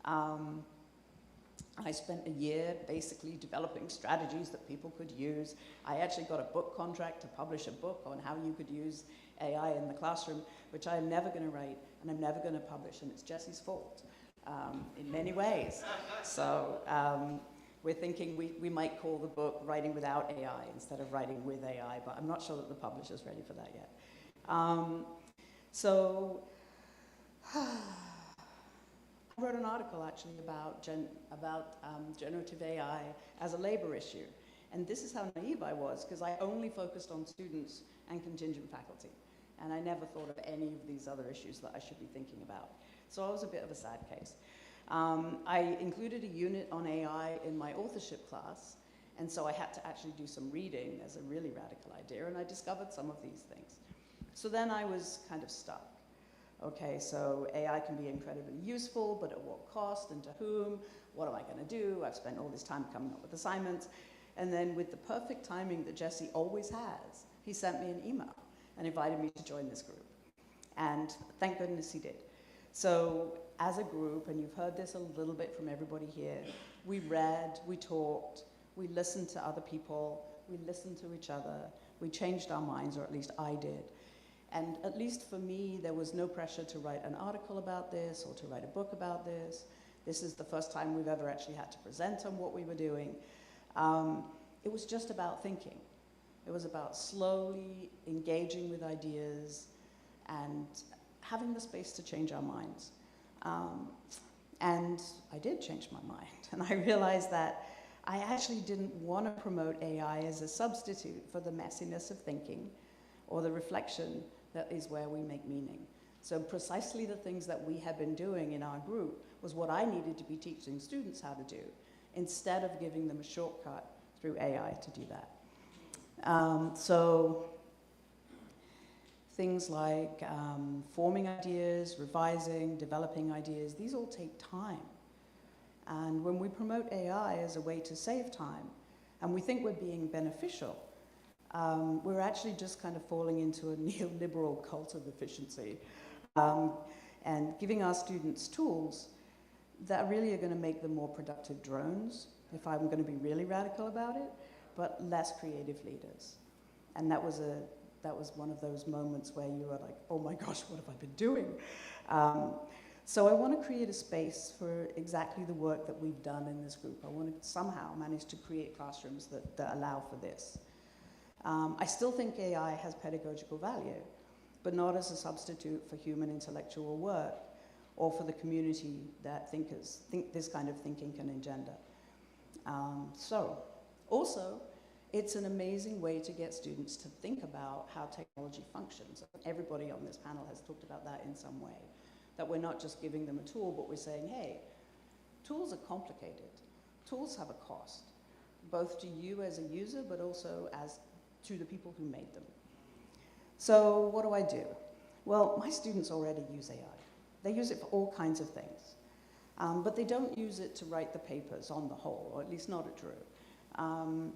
I spent a year basically developing strategies that people could use. I actually got a book contract to publish a book on how you could use AI in the classroom, which I am never going to write and I'm never going to publish, and it's Jesse's fault in many ways. So we're thinking we might call the book Writing Without AI instead of Writing with AI, but I'm not sure that the publisher's ready for that yet. I wrote an article actually about generative AI as a labor issue. And this is how naive I was, because I only focused on students and contingent faculty. And I never thought of any of these other issues that I should be thinking about. So I was a bit of a sad case. I included a unit on AI in my authorship class, and so I had to actually do some reading as a really radical idea, and I discovered some of these things. So then I was kind of stuck. Okay, so AI can be incredibly useful, but at what cost and to whom? What am I going to do? I've spent all this time coming up with assignments. And then with the perfect timing that Jesse always has, he sent me an email and invited me to join this group. And thank goodness he did. So as a group, and you've heard this a little bit from everybody here, we read, we talked, we listened to other people, we listened to each other, we changed our minds, or at least I did. And at least for me, there was no pressure to write an article about this or to write a book about this. This is the first time we've ever actually had to present on what we were doing. It was just about thinking. It was about slowly engaging with ideas and having the space to change our minds. And I did change my mind. And I realized that I actually didn't want to promote AI as a substitute for the messiness of thinking or the reflection that is where we make meaning. So precisely the things that we have been doing in our group was what I needed to be teaching students how to do, instead of giving them a shortcut through AI to do that. So things like forming ideas, revising, developing ideas, these all take time. And when we promote AI as a way to save time, and we think we're being beneficial, we're actually just kind of falling into a neoliberal cult of efficiency and giving our students tools that really are going to make them more productive drones, if I'm going to be really radical about it, but less creative leaders. And that was one of those moments where you were like, oh my gosh, what have I been doing? So I want to create a space for exactly the work that we've done in this group. I want to somehow manage to create classrooms that allow for this. I still think AI has pedagogical value, but not as a substitute for human intellectual work or for the community that think this kind of thinking can engender. Also, it's an amazing way to get students to think about how technology functions. Everybody on this panel has talked about that in some way, that we're not just giving them a tool, but we're saying, hey, tools are complicated. Tools have a cost, both to you as a user, but also to the people who made them. So what do I do? Well, my students already use AI. They use it for all kinds of things, but they don't use it to write the papers on the whole, or at least not at Drew.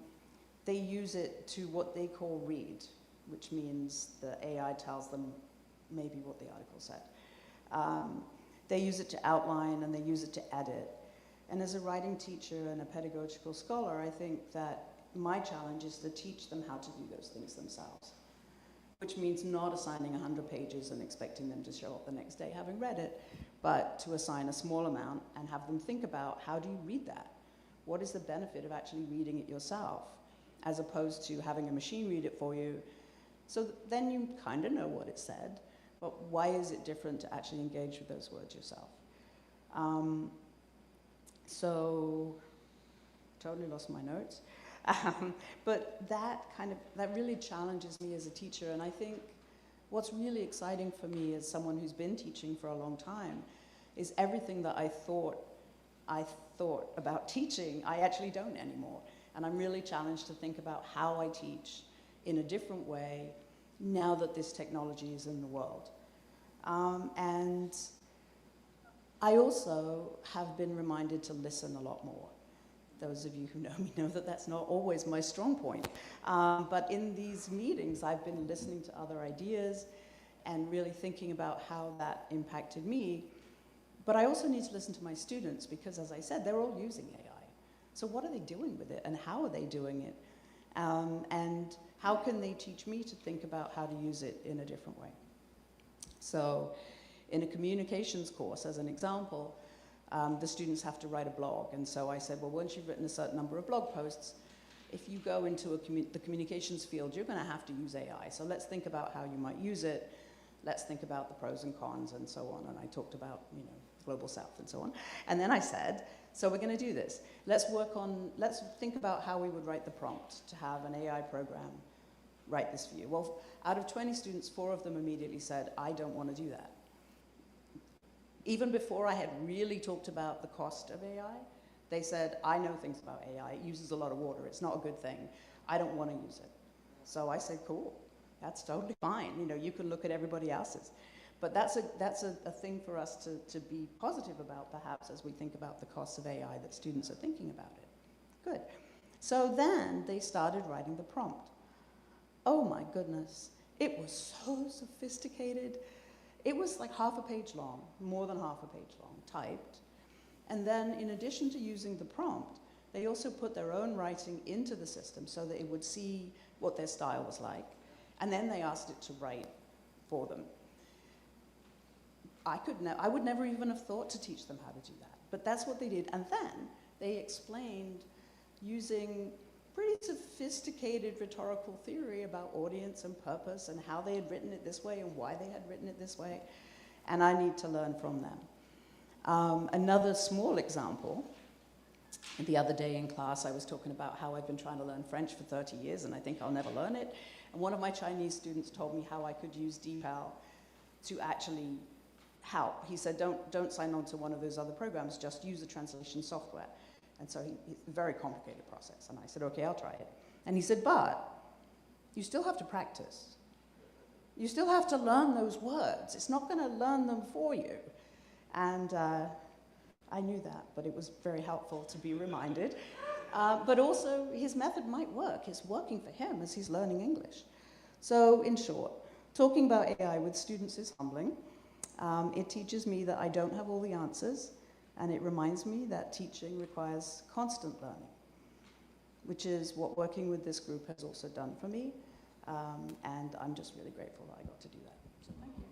They use it to what they call read, which means the AI tells them maybe what the article said. They use it to outline and they use it to edit. And as a writing teacher and a pedagogical scholar, I think that my challenge is to teach them how to do those things themselves, which means not assigning 100 pages and expecting them to show up the next day having read it, but to assign a small amount and have them think about, how do you read that? What is the benefit of actually reading it yourself, as opposed to having a machine read it for you? So then you kind of know what it said, but why is it different to actually engage with those words yourself? So, totally lost my notes. But that really challenges me as a teacher, and I think what's really exciting for me as someone who's been teaching for a long time is everything that I thought about teaching, I actually don't anymore. And I'm really challenged to think about how I teach in a different way now that this technology is in the world. And I also have been reminded to listen a lot more. Those of you who know me know that that's not always my strong point. But in these meetings, I've been listening to other ideas and really thinking about how that impacted me. But I also need to listen to my students because, as I said, they're all using AI. So what are they doing with it, and how are they doing it? And how can they teach me to think about how to use it in a different way? So in a communications course, as an example, the students have to write a blog. And so I said, well, once you've written a certain number of blog posts, if you go into the communications field, you're going to have to use AI. So let's think about how you might use it. Let's think about the pros and cons and so on. And I talked about, Global South and so on. And then I said, so we're going to do this. Let's think about how we would write the prompt to have an AI program write this for you. Well, out of 20 students, 4 of them immediately said, I don't want to do that. Even before I had really talked about the cost of AI, they said, I know things about AI. It uses a lot of water. It's not a good thing. I don't want to use it. So I said, cool. That's totally fine. You can look at everybody else's. But that's a thing for us to be positive about, perhaps, as we think about the costs of AI, that students are thinking about it. Good. So then they started writing the prompt. Oh my goodness. It was so sophisticated. It was like half a page long, more than half a page long, typed. And then in addition to using the prompt, they also put their own writing into the system so that it would see what their style was like. And then they asked it to write for them. I would never even have thought to teach them how to do that. But that's what they did. And then they explained using pretty sophisticated rhetorical theory about audience and purpose and how they had written it this way and why they had written it this way. And I need to learn from them. Another small example, the other day in class I was talking about how I've been trying to learn French for 30 years and I think I'll never learn it. And one of my Chinese students told me how I could use DeepL to actually help. He said, don't sign on to one of those other programs, just use the translation software. And so it's a very complicated process. And I said, okay, I'll try it. And he said, but you still have to practice. You still have to learn those words. It's not going to learn them for you. And I knew that, but it was very helpful to be reminded. But also, his method might work. It's working for him as he's learning English. So in short, talking about AI with students is humbling. It teaches me that I don't have all the answers, and it reminds me that teaching requires constant learning, which is what working with this group has also done for me, and I'm just really grateful that I got to do that. So thank you.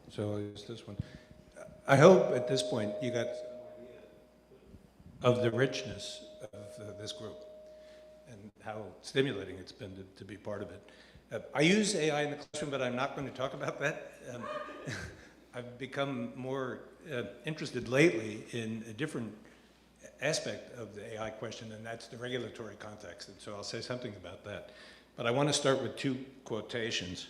So it's this one. I hope at this point you got some idea of the richness of this group and how stimulating it's been to be part of it. I use AI in the classroom, but I'm not going to talk about that. I've become more interested lately in a different aspect of the AI question, and that's the regulatory context. And so I'll say something about that. But I want to start with 2 quotations.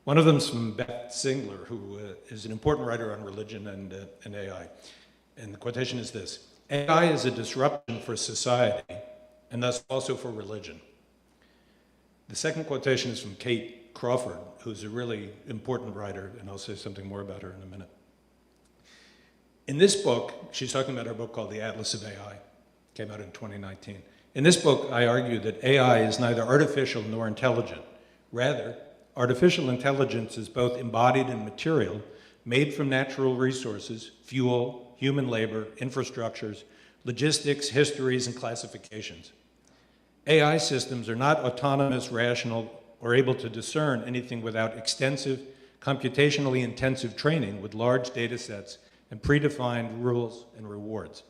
One of them is from Beth Singler, who is an important writer on religion and AI. And the quotation is this: AI is a disruption for society, and thus also for religion. The second quotation is from Kate Crawford, who's a really important writer, and I'll say something more about her in a minute. In this book, she's talking about her book called The Atlas of AI, came out in 2019. In this book, I argue that AI is neither artificial nor intelligent. Rather, artificial intelligence is both embodied and material, made from natural resources, fuel, human labor, infrastructures, logistics, histories, and classifications. AI systems are not autonomous, rational, or able to discern anything without extensive, computationally intensive training with large data sets and predefined rules and rewards.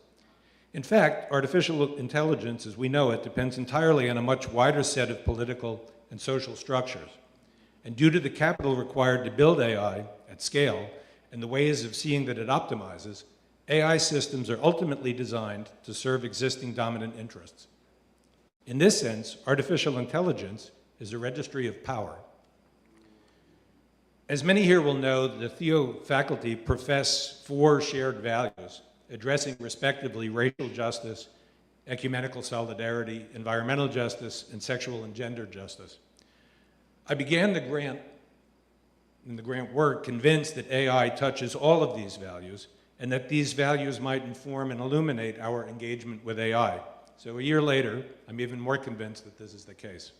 In fact, artificial intelligence, as we know it, depends entirely on a much wider set of political and social structures. And due to the capital required to build AI at scale and the ways of seeing that it optimizes, AI systems are ultimately designed to serve existing dominant interests. In this sense, artificial intelligence is a registry of power. As many here will know, the Theo faculty profess 4 shared values, addressing respectively racial justice, ecumenical solidarity, environmental justice, and sexual and gender justice. I began the grant work convinced that AI touches all of these values and that these values might inform and illuminate our engagement with AI. So a year later, I'm even more convinced that this is the case.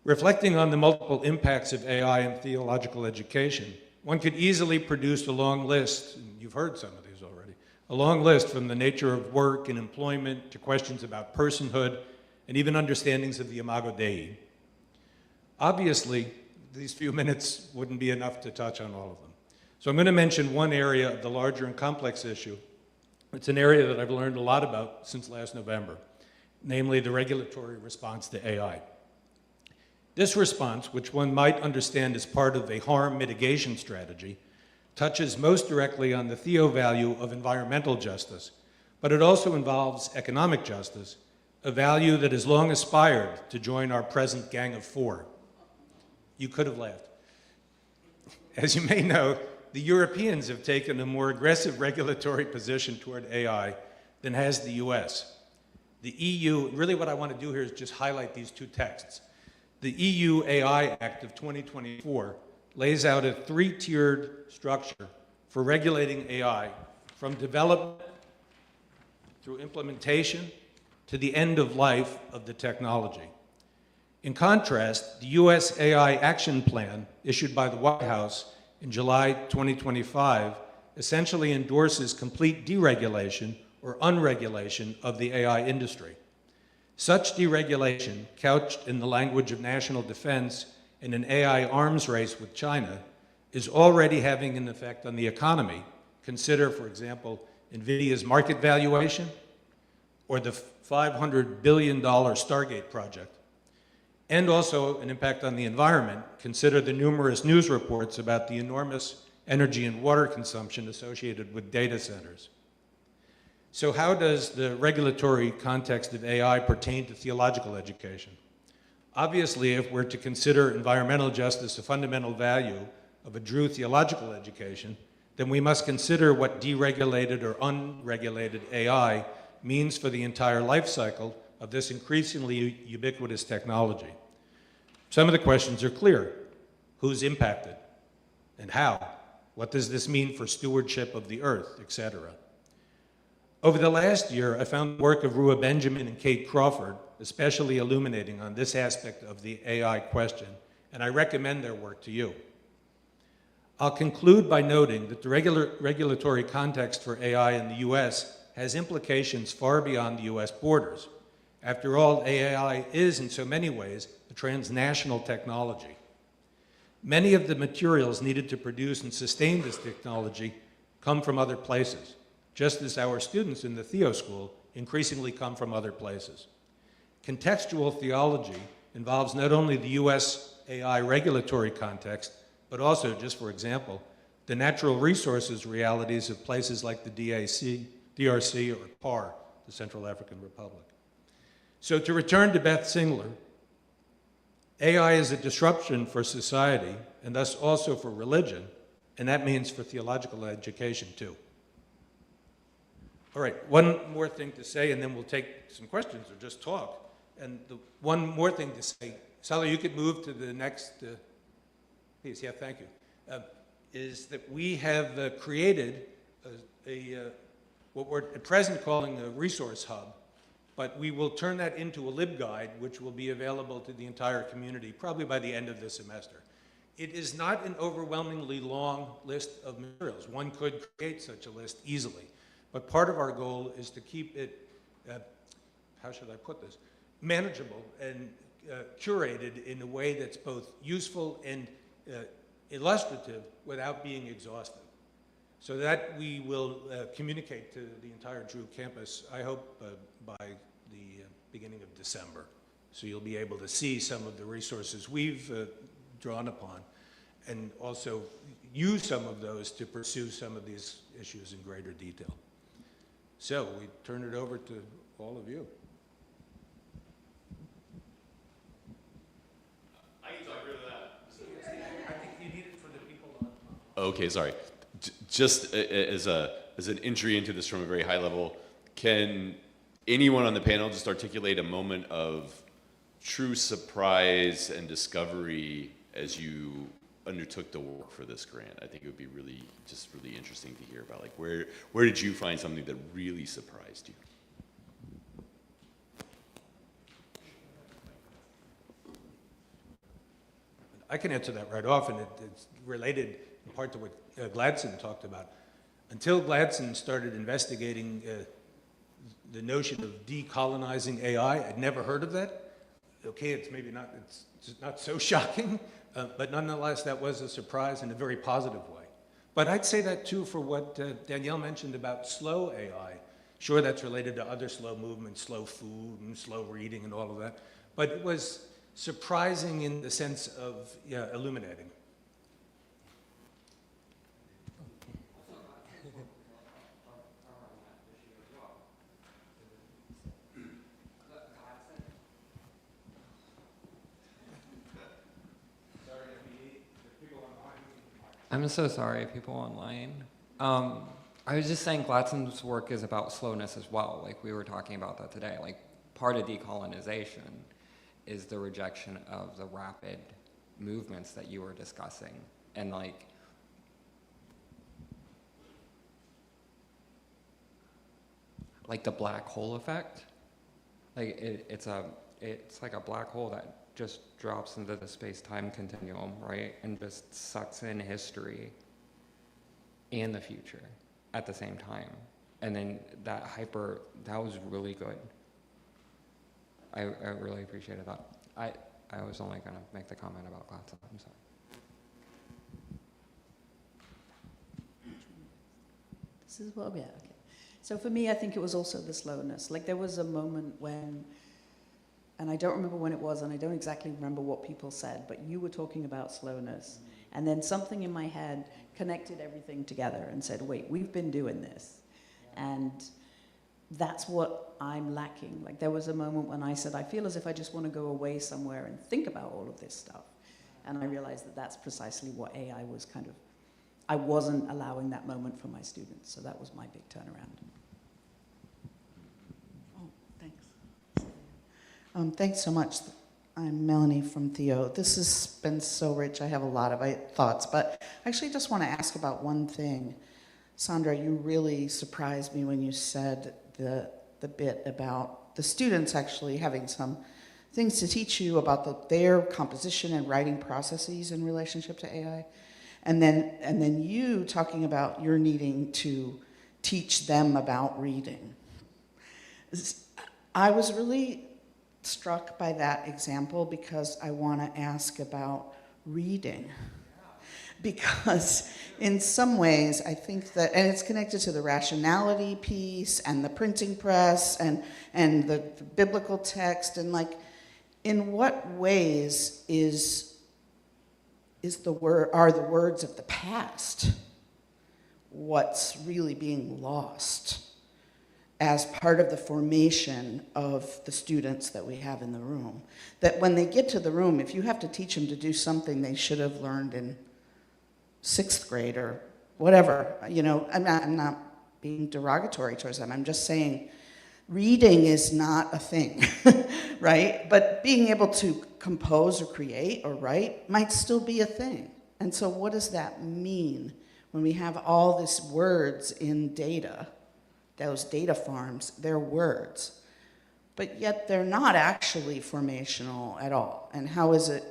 Reflecting on the multiple impacts of AI in theological education, one could easily produce a long list, and you've heard some of these already, a long list from the nature of work and employment to questions about personhood and even understandings of the Imago Dei. Obviously, these few minutes wouldn't be enough to touch on all of them. So I'm going to mention one area of the larger and complex issue. It's an area that I've learned a lot about since last November, namely the regulatory response to AI. This response, which one might understand as part of a harm mitigation strategy, touches most directly on the Theo value of environmental justice, but it also involves economic justice, a value that has long aspired to join our present Gang of 4. You could have laughed. As you may know, the Europeans have taken a more aggressive regulatory position toward AI than has the US. The EU, really what I want to do here is just highlight these 2 texts. The EU AI Act of 2024 lays out a 3-tiered structure for regulating AI, from development through implementation to the end of life of the technology. In contrast, the US AI Action Plan, issued by the White House in July 2025, essentially endorses complete deregulation or unregulation of the AI industry. Such deregulation, couched in the language of national defense in an AI arms race with China, is already having an effect on the economy. Consider, for example, NVIDIA's market valuation or the $500 billion Stargate project. And also an impact on the environment. Consider the numerous news reports about the enormous energy and water consumption associated with data centers. So how does the regulatory context of AI pertain to theological education? Obviously, if we're to consider environmental justice a fundamental value of a true theological education, then we must consider what deregulated or unregulated AI means for the entire life cycle of this increasingly ubiquitous technology. Some of the questions are clear. Who's impacted? And how? What does this mean for stewardship of the earth, etc.? Over the last year, I found the work of Rua Benjamin and Kate Crawford especially illuminating on this aspect of the AI question, and I recommend their work to you. I'll conclude by noting that the regulatory context for AI in the US has implications far beyond the US borders. After all, AI is, in so many ways, a transnational technology. Many of the materials needed to produce and sustain this technology come from other places, just as our students in the Theo School increasingly come from other places. Contextual theology involves not only the US AI regulatory context, but also, just for example, the natural resources realities of places like the DRC or PAR, the Central African Republic. So to return to Beth Singler, AI is a disruption for society and thus also for religion, and that means for theological education too. All right, one more thing to say, and then we'll take some questions or just talk. And the one more thing to say, Sally, you could move to the next piece. Yeah, thank you. Is that we have created what we're at present calling a resource hub, but we will turn that into a LibGuide, which will be available to the entire community probably by the end of the semester. It is not an overwhelmingly long list of materials. One could create such a list easily, but part of our goal is to keep it, how should I put this, manageable and curated in a way that's both useful and illustrative without being exhaustive. So that we will communicate to the entire Drew campus, I hope by the beginning of December. So you'll be able to see some of the resources we've drawn upon and also use some of those to pursue some of these issues in greater detail. So we turn it over to all of you. I can talk really loud. I think you need Okay, sorry. Just as an entry into this from a very high level, can anyone on the panel just articulate a moment of true surprise and discovery as you undertook the work for this grant? I think it would be really interesting to hear about, like, where did you find something that really surprised you? I can answer that right off, and it's related in part to what Gladson talked about. Until Gladson started investigating the notion of decolonizing AI, I'd never heard of that. Okay, it's just not so shocking, but nonetheless, that was a surprise in a very positive way. But I'd say that too for what Danielle mentioned about slow AI. Sure, that's related to other slow movements, slow food and slow reading and all of that. But it was surprising in the sense of, illuminating. I'm so sorry, people online. I was just saying Gladson's work is about slowness as well. Like, we were talking about that today. Like, part of decolonization is the rejection of the rapid movements that you were discussing. And like the black hole effect. Like, it's like a black hole that just drops into the space-time continuum, right? And just sucks in history and the future at the same time. And then that was really good. I really appreciated that. I was only gonna make the comment about Gladson, I'm sorry. This is well, yeah, okay. So for me, I think it was also the slowness. Like, there was a moment when, and I don't remember when it was, and I don't exactly remember what people said, but you were talking about slowness. And then something in my head connected everything together and said, wait, we've been doing this. And that's what I'm lacking. Like, there was a moment when I said, I feel as if I just want to go away somewhere and think about all of this stuff. And I realized that that's precisely what AI was I wasn't allowing that moment for my students. So that was my big turnaround. Oh, thanks. Thanks so much. I'm Melanie from Theo. This has been so rich. I have a lot of thoughts, but I actually just want to ask about one thing. Sandra, you really surprised me when you said the bit about the students actually having some things to teach you about their composition and writing processes in relationship to AI. And then you talking about your needing to teach them about reading. I was really struck by that example because I want to ask about reading. Because in some ways, I think that, and it's connected to the rationality piece and the printing press and the biblical text, and like, in what ways are the words of the past what's really being lost as part of the formation of the students that we have in the room? That when they get to the room, if you have to teach them to do something they should have learned in 6th grade or whatever, I'm not being derogatory towards them. I'm just saying reading is not a thing, right? But being able to compose or create or write might still be a thing. And so what does that mean when we have all these words in data, those data farms, they're words, but yet they're not actually formational at all? And how is it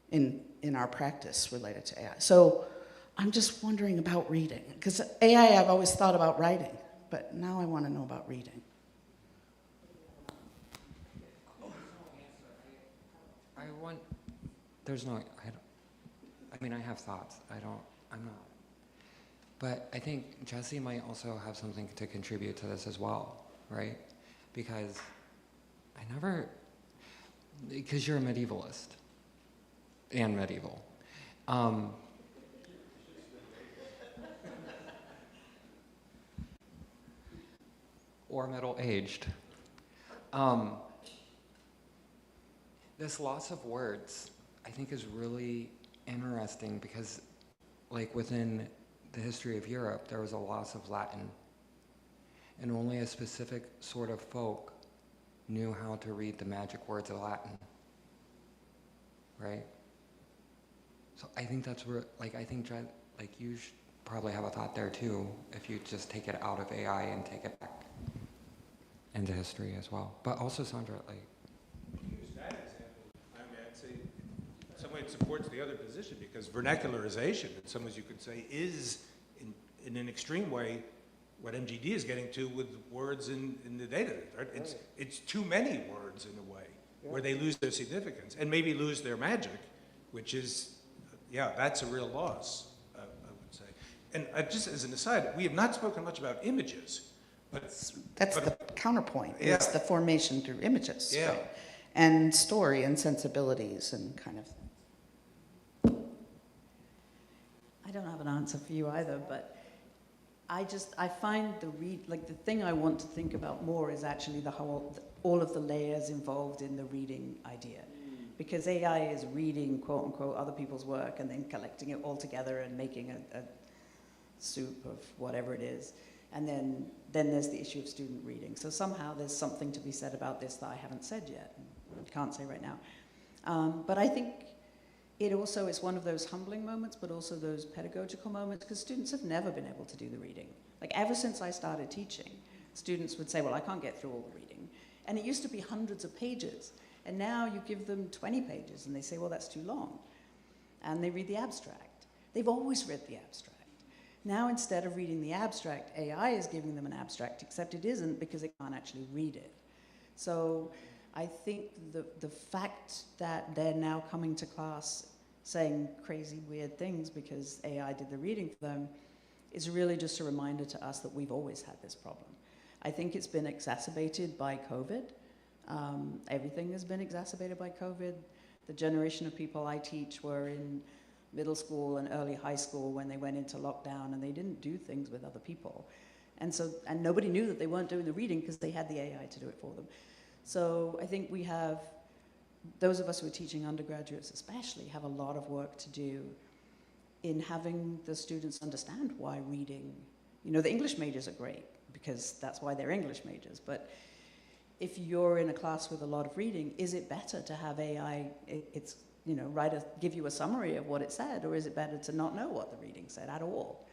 in our practice related to AI? So I'm just wondering about reading, because AI I've always thought about writing, but now I want to know about reading. I have thoughts. I'm not. But I think Jesse might also have something to contribute to this as well, right? Because you're a medievalist and medieval. Or middle-aged. This loss of words, I think, is really interesting because like within the history of Europe, there was a loss of Latin. And only a specific sort of folk knew how to read the magic words of Latin. Right? So I think that's where, like, I think, like, you should probably have a thought there too, if you just take it out of AI and take it back into history as well. But also, Sandra, like, Use that example. I mean, I'd say in some way it supports the other position because vernacularization, in some ways you could say, is in an extreme way what MGD is getting to with words in the data. Right? It's too many words in a way where they lose their significance and maybe lose their magic, which is, yeah, that's a real loss, I would say. And just as an aside, we have not spoken much about images. That's the counterpoint, Yeah. is the formation through images. Yeah. Right? And story and sensibilities and kind of. I don't have an answer for you either, but I find the thing I want to think about more is actually all of the layers involved in the reading idea. Because AI is reading, quote unquote, other people's work and then collecting it all together and making a soup of whatever it is. And then there's the issue of student reading. So somehow there's something to be said about this that I haven't said yet, and can't say right now. But I think it also is one of those humbling moments, but also those pedagogical moments, because students have never been able to do the reading. Like ever since I started teaching, students would say, well, I can't get through all the reading. And it used to be hundreds of pages. And now you give them 20 pages and they say, well, that's too long. And they read the abstract. They've always read the abstract. Now, instead of reading the abstract, AI is giving them an abstract, except it isn't because it can't actually read it. So I think the fact that they're now coming to class saying crazy, weird things because AI did the reading for them is really just a reminder to us that we've always had this problem. I think it's been exacerbated by COVID. Everything has been exacerbated by COVID. The generation of people I teach were in middle school and early high school when they went into lockdown and they didn't do things with other people. And nobody knew that they weren't doing the reading because they had the AI to do it for them. So I think we have, those of us who are teaching undergraduates especially, have a lot of work to do in having the students understand why reading, the English majors are great because that's why they're English majors, but if you're in a class with a lot of reading, is it better to have AI, give you a summary of what it said, or is it better to not know what the reading said at all?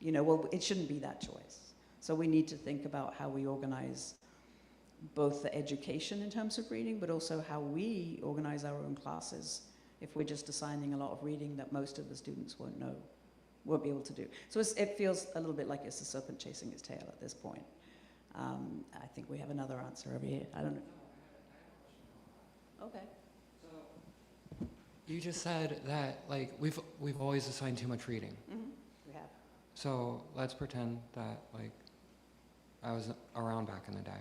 Well, it shouldn't be that choice. So we need to think about how we organize both the education in terms of reading, but also how we organize our own classes if we're just assigning a lot of reading that most of the students won't be able to do. So it feels a little bit like it's the serpent chasing its tail at this point. I think we have another answer over here. I don't know. Okay. you just said that like we've always assigned too much reading. Mm-hmm. We have. So let's pretend that like I was around back in the day.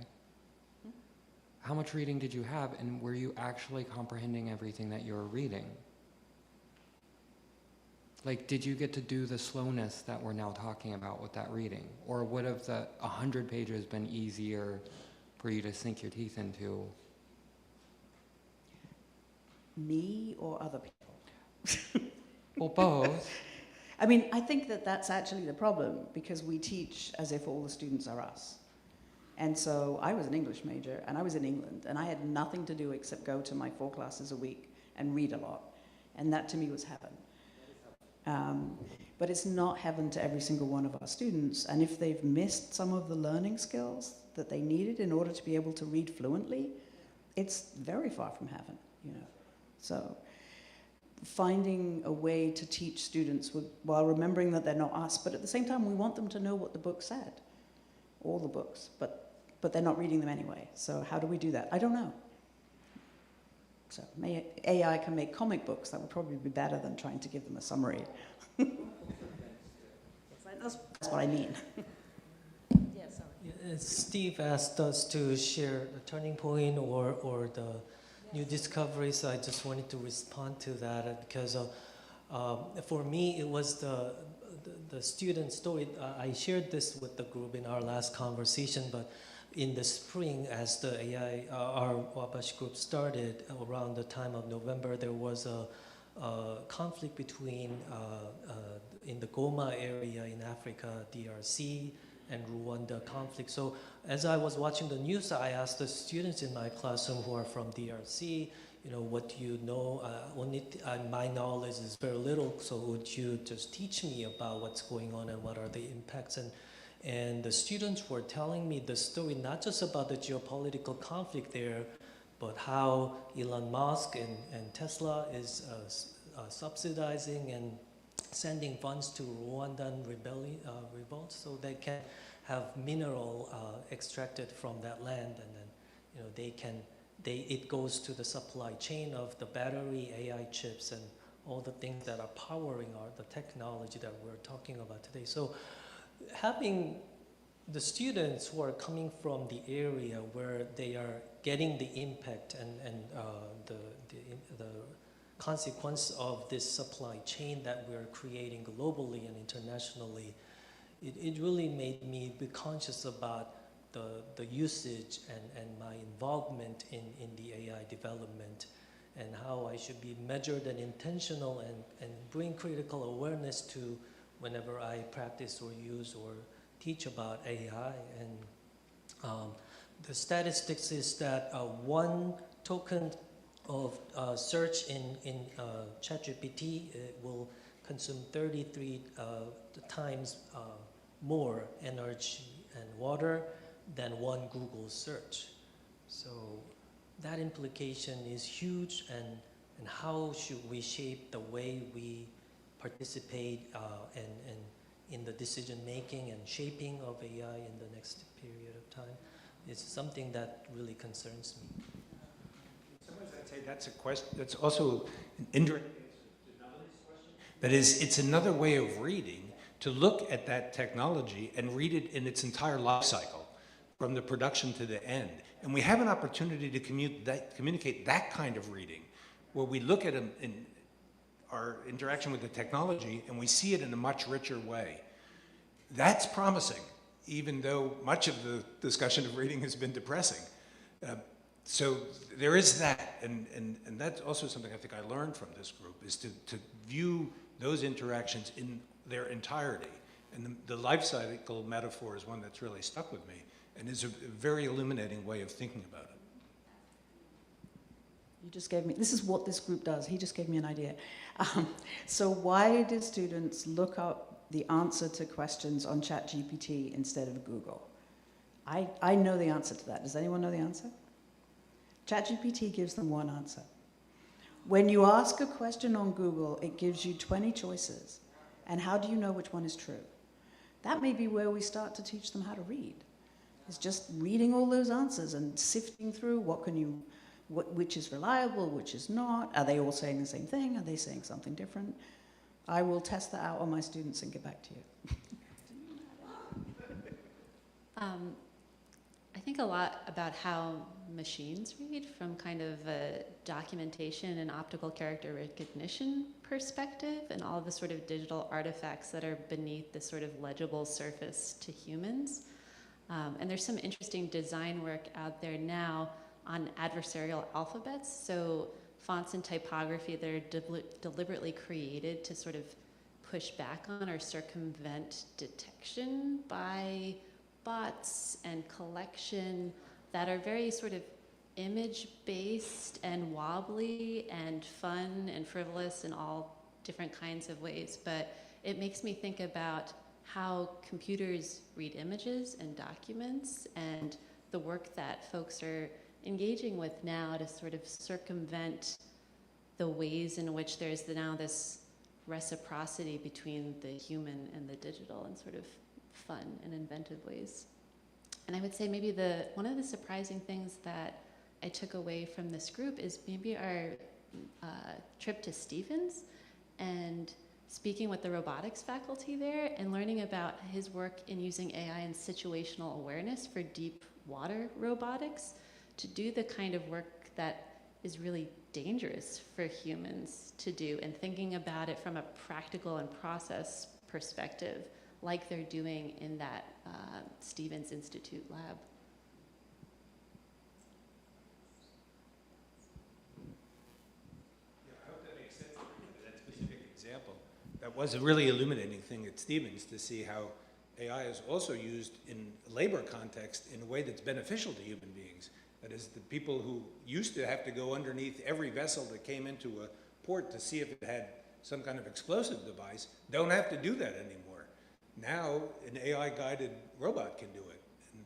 How much reading did you have, and were you actually comprehending everything that you were reading? Like, did you get to do the slowness that we're now talking about with that reading? Or would have the 100 pages been easier for you to sink your teeth into? Me or other people? Well, both. I mean, I think that that's actually the problem, because we teach as if all the students are us. And so I was an English major, and I was in England, and I had nothing to do except go to my 4 classes a week and read a lot. And that to me was heaven. But it's not heaven to every single one of our students. And if they've missed some of the learning skills that they needed in order to be able to read fluently, it's very far from heaven, you know. So finding a way to teach students while remembering that they're not us, but at the same time we want them to know what the book said, all the books, but they're not reading them anyway. So how do we do that? I don't know. So AI can make comic books. That would probably be better than trying to give them a summary. That's what I mean. Yeah, Steve asked us to share the turning point or the new discoveries. I just wanted to respond to that because for me it was the student story. I shared this with the group in our last conversation, but in the spring, as the AI, our Wabash group started around the time of November, there was a conflict between in the Goma area in Africa, DRC, and Rwanda conflict. So as I was watching the news, I asked the students in my classroom who are from DRC, what do you know? My knowledge is very little, so would you just teach me about what's going on and what are the impacts? And the students were telling me the story, not just about the geopolitical conflict there, but how Elon Musk and Tesla is subsidizing and sending funds to Rwandan revolts so they can have mineral extracted from that land, and then it goes to the supply chain of the battery, AI chips, and all the things that are powering the technology that we're talking about today. So having the students who are coming from the area where they are getting the impact and the consequence of this supply chain that we're creating globally and internationally, it really made me be conscious about the usage and my involvement in the AI development, and how I should be measured and intentional and bring critical awareness to whenever I practice or use or teach about AI. And the statistics is that one token of search in ChatGPT will consume 33 times more energy and water than one Google search. So that implication is huge, and how should we shape the way we participate and in the decision making and shaping of AI in the next period of time is something that really concerns me. In some ways, I'd say that's a question. That's also an indirect answer to Natalie's question. That is, it's another way of reading, to look at that technology and read it in its entire life cycle, from the production to the end. And we have an opportunity to communicate that kind of reading, where we look at in our interaction with the technology and we see it in a much richer way. That's promising, even though much of the discussion of reading has been depressing. So there is that, and that's also something I think I learned from this group, is to view those interactions in their entirety. And the life cycle metaphor is one that's really stuck with me, and is a very illuminating way of thinking about it. You just gave me, this is what this group does. He just gave me an idea. So why did students look up the answer to questions on ChatGPT instead of Google? I know the answer to that. Does anyone know the answer? ChatGPT gives them one answer. When you ask a question on Google, it gives you 20 choices. And how do you know which one is true? That may be where we start to teach them how to read. It's just reading all those answers and sifting through which is reliable, which is not. Are they all saying the same thing? Are they saying something different? I will test that out on my students and get back to you. I think a lot about how machines read from kind of a documentation and optical character recognition perspective, and all of the sort of digital artifacts that are beneath the sort of legible surface to humans. And there's some interesting design work out there now on adversarial alphabets, so fonts and typography that are deliberately created to sort of push back on or circumvent detection by bots and collection that are very sort of image-based and wobbly and fun and frivolous in all different kinds of ways. But it makes me think about how computers read images and documents, and the work that folks are engaging with now to sort of circumvent the ways in which there's now this reciprocity between the human and the digital in sort of fun and inventive ways. And I would say maybe one of the surprising things that I took away from this group is maybe our trip to Stevens and speaking with the robotics faculty there and learning about his work in using AI and situational awareness for deep water robotics to do the kind of work that is really dangerous for humans to do, and thinking about it from a practical and process perspective, like they're doing in that Stevens Institute lab. Yeah, I hope that makes sense. that was a really illuminating thing at Stevens to see how AI is also used in labor context in a way that's beneficial to human beings. That is, the people who used to have to go underneath every vessel that came into a port to see if it had some kind of explosive device don't have to do that anymore. Now, an AI-guided robot can do it. And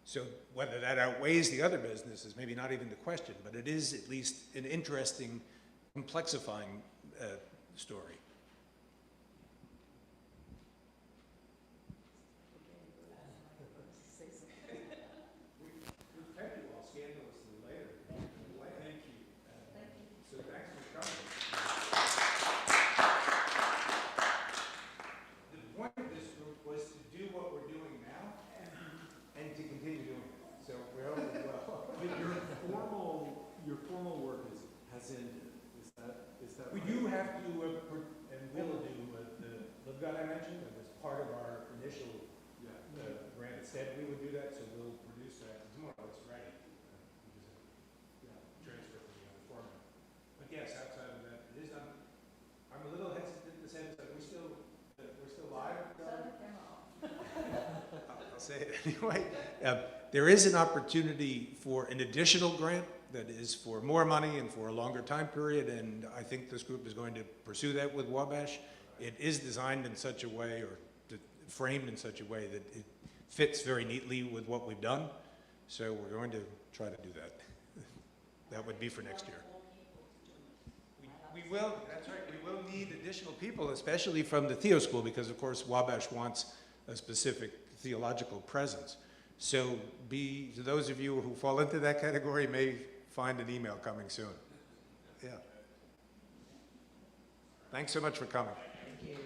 so whether that outweighs the other businesses, maybe not even the question, but it is at least an interesting, complexifying story. Your formal work has ended. Is that We right? do have to, and will do, the live guide I mentioned, that was part of our initial grant. Said we would do that, so we'll produce that tomorrow. It's ready. Transfer from the other format. But yes, outside of that, it is not. I'm a little hesitant in the sense that we're still live. I'll say it anyway. There is an opportunity for an additional grant that is for more money and for a longer time period, and I think this group is going to pursue that with Wabash. It is designed in such a way, or framed in such a way, that it fits very neatly with what we've done, so we're going to try to do that. That would be for next year. We will, that's right, we will need additional people, especially from the Theo School, because of course Wabash wants a specific theological presence. So to those of you who fall into that category may find an email coming soon. Yeah. Thanks so much for coming. Thank you.